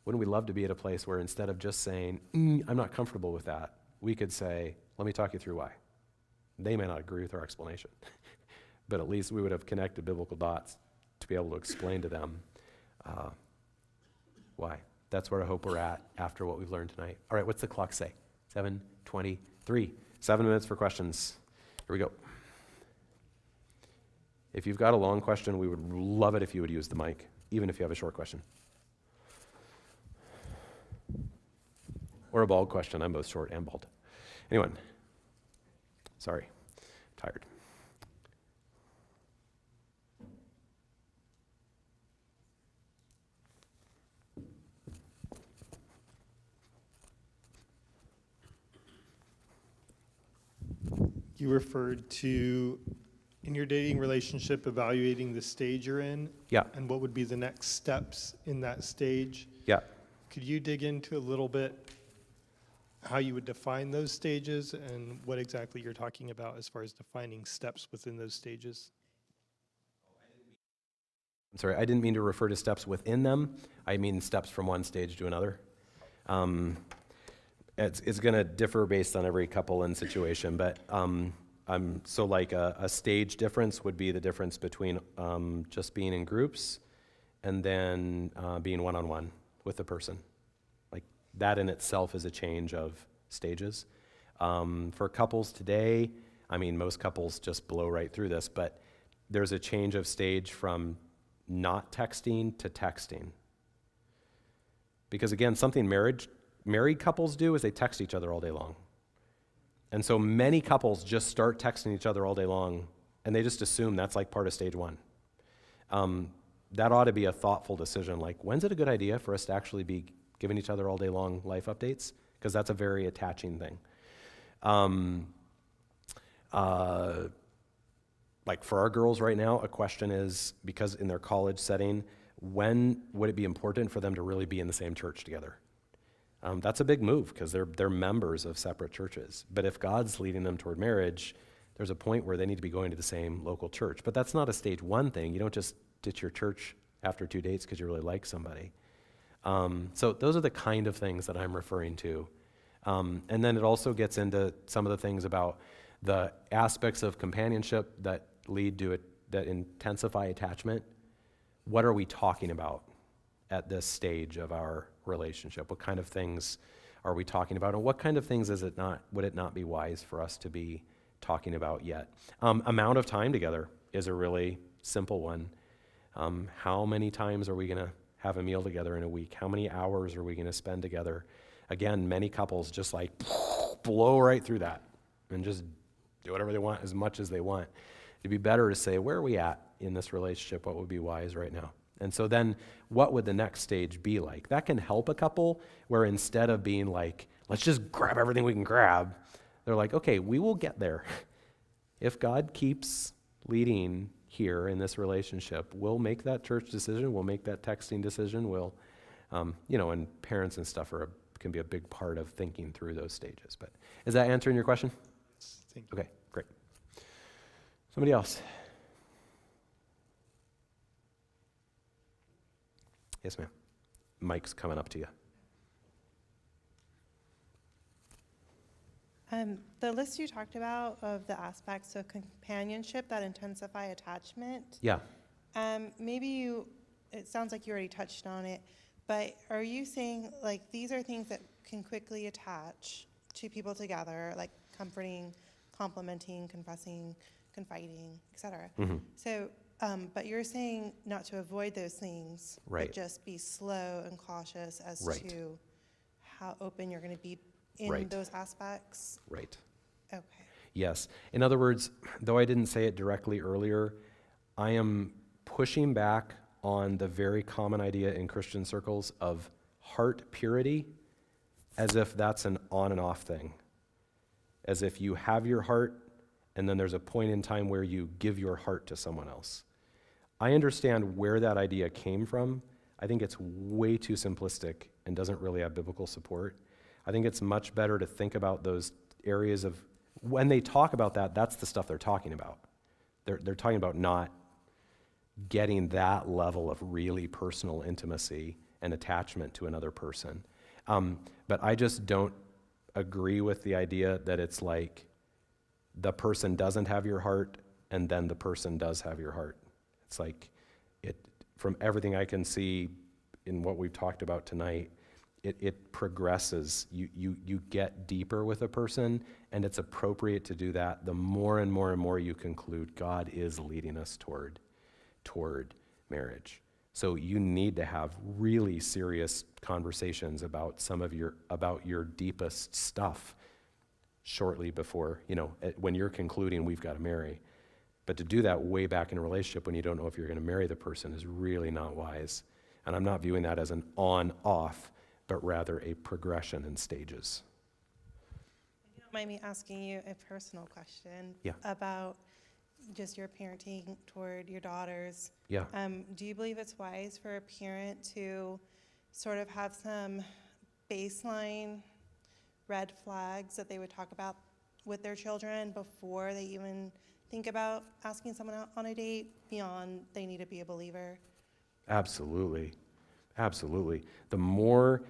wouldn't we love to be at a place where instead of just saying, I'm not comfortable with that, we could say, let me talk you through why. They may not agree with our explanation, but at least we would have connected biblical dots to be able to explain to them why. That's where I hope we're at after what we've learned tonight. All right, what's the clock say? 7:23. 7 minutes for questions. Here we go. If you've got a long question, we would love it if you would use the mic, even if you have a short question. Or a bald question. I'm both short and bald. Anyone? Sorry, tired. You referred to, in your dating relationship, evaluating the stage you're in. Yeah. And what would be the next steps in that stage. Yeah. Could you dig into a little bit how you would define those stages and what exactly you're talking about as far as defining steps within those stages? I'm sorry, I didn't mean to refer to steps within them. I mean steps from one stage to another. It's going to differ based on every couple and situation, but so like a stage difference would be the difference between just being in groups and then being one-on-one with the person. Like that in itself is a change of stages. For couples today, I mean, most couples just blow right through this, but there's a change of stage from not texting to texting. Because again, something married couples do is they text each other all day long. And so many couples just start texting each other all day long, and they just assume that's like part of stage one. That ought to be a thoughtful decision, like when's it a good idea for us to actually be giving each other all day long life updates? Because that's a very attaching thing. Like for our girls right now, a question is, because in their college setting, when would it be important for them to really be in the same church together? That's a big move because they're members of separate churches. But if God's leading them toward marriage, there's a point where they need to be going to the same local church. But that's not a stage one thing. You don't just ditch your church after 2 dates because you really like somebody. So those are the kind of things that I'm referring to. And then it also gets into some of the things about the aspects of companionship that lead to it, that intensify attachment. What are we talking about at this stage of our relationship? What kind of things are we talking about? And what kind of things would it not be wise for us to be talking about yet? Amount of time together is a really simple one. How many times are we going to have a meal together in a week? How many hours are we going to spend together? Again, many couples just like blow right through that and just do whatever they want as much as they want. It'd be better to say, where are we at in this relationship? What would be wise right now? And so then what would the next stage be like? That can help a couple where instead of being like, let's just grab everything we can grab, they're like, okay, we will get there. If God keeps leading here in this relationship, we'll make that church decision, we'll make that texting decision, we'll, and parents and stuff can be a big part of thinking through those stages. But is that answering your question? Thank you. Okay, great. Somebody else? Yes, ma'am. Mike's coming up to you. The list you talked about of the aspects of companionship that intensify attachment, Yeah. it sounds like you already touched on it, but are you saying, like, these are things that can quickly attach two people together, like comforting, complimenting, confessing, confiding, etc. So, but you're saying not to avoid those things, Right. but just be slow and cautious as Right. to how open you're going to be in Right. those aspects? Right. Okay. Yes. In other words, though I didn't say it directly earlier, I am pushing back on the very common idea in Christian circles of heart purity as if that's an on and off thing. As if you have your heart and then there's a point in time where you give your heart to someone else. I understand where that idea came from. I think it's way too simplistic and doesn't really have biblical support. I think it's much better to think about those areas of, when they talk about that, that's the stuff they're talking about. They're talking about not getting that level of really personal intimacy and attachment to another person. But I just don't agree with the idea that it's like the person doesn't have your heart and then the person does have your heart. It's like, from everything I can see in what we've talked about tonight, it progresses. You get deeper with a person, and it's appropriate to do that the more and more and more you conclude God is leading us toward marriage. So you need to have really serious conversations about about your deepest stuff shortly before, when you're concluding we've got to marry. But to do that way back in a relationship when you don't know if you're going to marry the person is really not wise. And I'm not viewing that as an on-off, but rather a progression in stages. If you don't mind me asking you a personal question Yeah. about just your parenting toward your daughters. Yeah. Do you believe it's wise for a parent to sort of have some baseline red flags that they would talk about with their children before they even think about asking someone out on a date beyond they need to be a believer? Absolutely. Absolutely. The more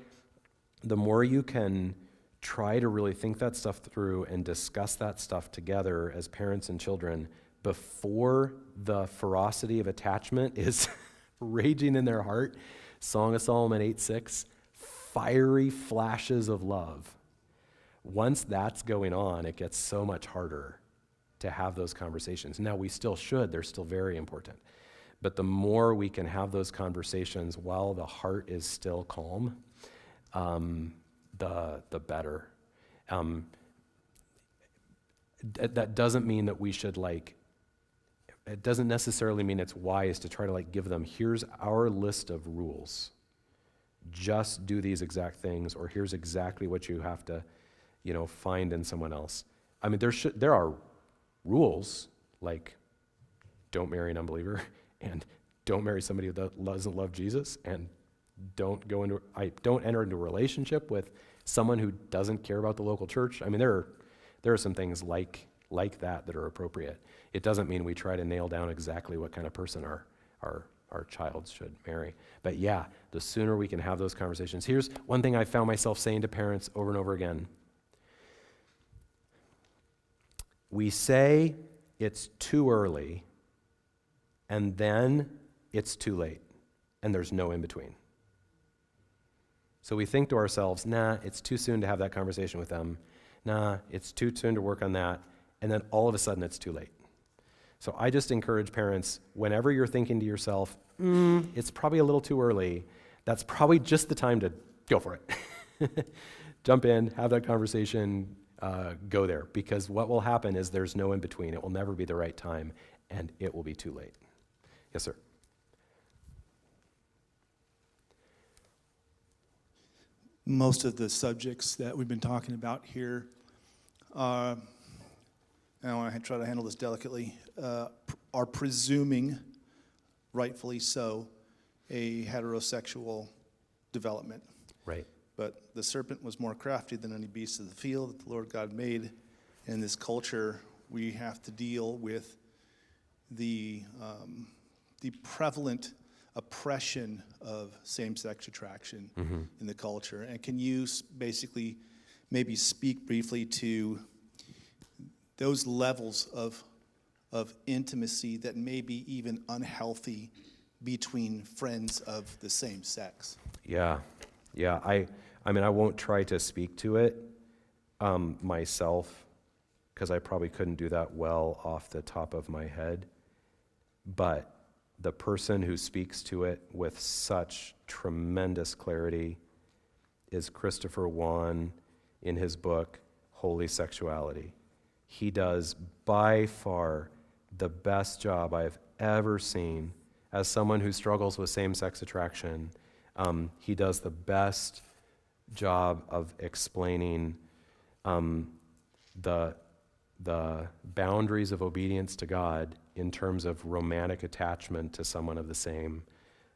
you can try to really think that stuff through and discuss that stuff together as parents and children before the ferocity of attachment is raging in their heart, Song of Solomon 8:6, fiery flashes of love. Once that's going on, it gets so much harder to have those conversations. Now, we still should. They're still very important. But the more we can have those conversations while the heart is still calm, the better. That doesn't mean that we should it doesn't necessarily mean it's wise to try to give them, here's our list of rules. Just do these exact things, or here's exactly what you have to, find in someone else. I mean, there are rules, like don't marry an unbeliever, and don't marry somebody who doesn't love Jesus, and don't enter into a relationship with someone who doesn't care about the local church. I mean, there are some things like that are appropriate. It doesn't mean we try to nail down exactly what kind of person our child should marry. But yeah, the sooner we can have those conversations. Here's one thing I found myself saying to parents over and over again. We say it's too early, and then it's too late, and there's no in between. So we think to ourselves, nah, it's too soon to have that conversation with them. Nah, it's too soon to work on that. And then all of a sudden it's too late. So I just encourage parents, whenever you're thinking to yourself, it's probably a little too early, that's probably just the time to go for it. Jump in, have that conversation, go there. Because what will happen is there's no in between. It will never be the right time, and it will be too late. Yes, sir. Most of the subjects that we've been talking about here, and I want to try to handle this delicately, are presuming, rightfully so, a heterosexual development. Right. But the serpent was more crafty than any beast of the field that the Lord God made. In this culture, we have to deal with the prevalent oppression of same-sex attraction in the culture. And can you basically maybe speak briefly to those levels of intimacy that may be even unhealthy between friends of the same sex. Yeah. I mean, I won't try to speak to it myself, because I probably couldn't do that well off the top of my head. But the person who speaks to it with such tremendous clarity is Christopher Wan in his book, Holy Sexuality. He does by far the best job I've ever seen as someone who struggles with same-sex attraction. He does the best job of explaining the boundaries of obedience to God in terms of romantic attachment to someone of the same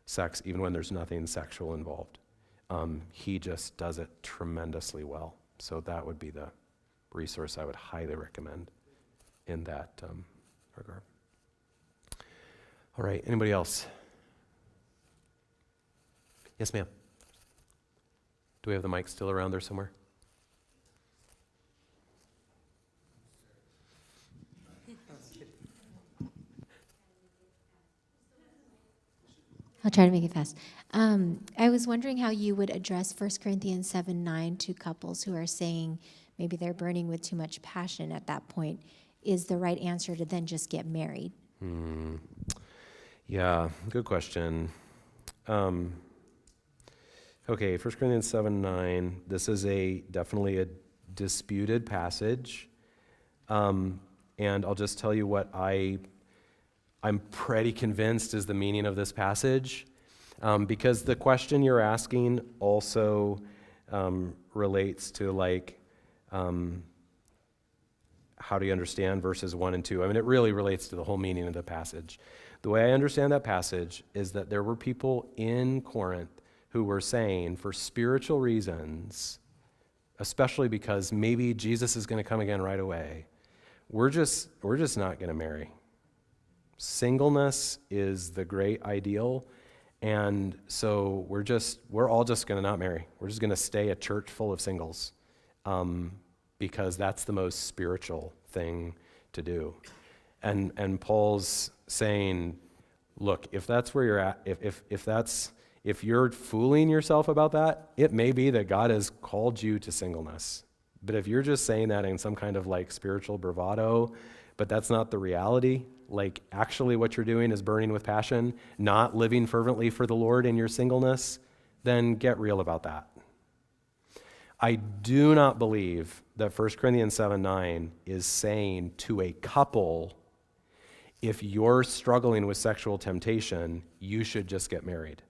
sex, even when there's nothing sexual involved. He just does it tremendously well. So that would be the resource I would highly recommend in that regard. All right, anybody else? Yes, ma'am. Do we have the mic still around there somewhere? I'll try to make it fast. I was wondering how you would address 1 Corinthians 7:9 to couples who are saying maybe they're burning with too much passion at that point. Is the right answer to then just get married? Yeah, good question. Okay, 1 Corinthians 7:9. This is definitely a disputed passage. And I'll just tell you what I'm pretty convinced is the meaning of this passage, because the question you're asking also relates to how do you understand verses 1 and 2? I mean, it really relates to the whole meaning of the passage. The way I understand that passage is that there were people in Corinth who were saying, for spiritual reasons, especially because maybe Jesus is going to come again right away, we're just not going to marry. Singleness is the great ideal, and so we're all just going to not marry. We're just going to stay a church full of singles, because that's the most spiritual thing to do. And Paul's saying, look, if that's where you're at, if you're fooling yourself about that, it may be that God has called you to singleness. But if you're just saying that in some kind of spiritual bravado, but that's not the reality, actually what you're doing is burning with passion, not living fervently for the Lord in your singleness, then get real about that. I do not believe that 1 Corinthians 7:9 is saying to a couple, if you're struggling with sexual temptation, you should just get married.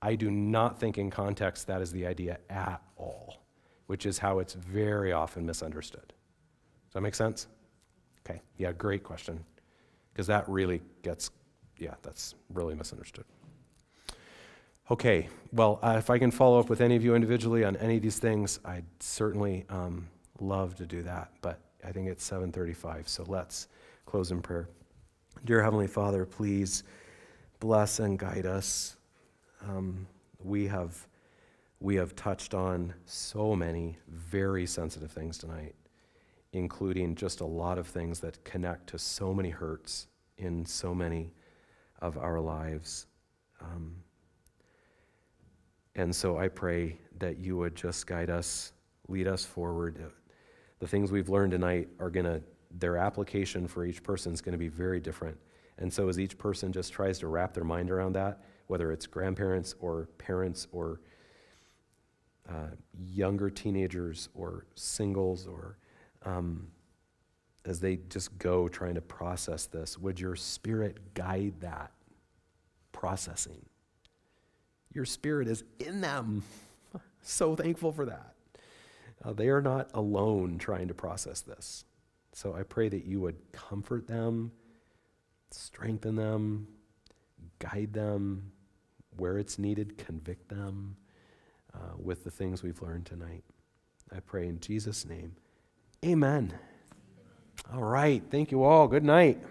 I do not think in context that is the idea at all, which is how it's very often misunderstood. Does that make sense? Okay, yeah, great question. Because that really that's really misunderstood. Okay, well, if I can follow up with any of you individually on any of these things, I'd certainly love to do that, but I think it's 7:35, so let's close in prayer. Dear Heavenly Father, please bless and guide us. We have touched on so many very sensitive things tonight, including just a lot of things that connect to so many hurts in so many of our lives. And so I pray that you would just guide us, lead us forward. The things we've learned tonight their application for each person is going to be very different. And so as each person just tries to wrap their mind around that, whether it's grandparents or parents or younger teenagers or singles or as they just go trying to process this, would your Spirit guide that processing? Your Spirit is in them. So thankful for that. They are not alone trying to process this. So I pray that you would comfort them, strengthen them, guide them where it's needed, convict them with the things we've learned tonight. I pray in Jesus' name. Amen. All right. Thank you all. Good night.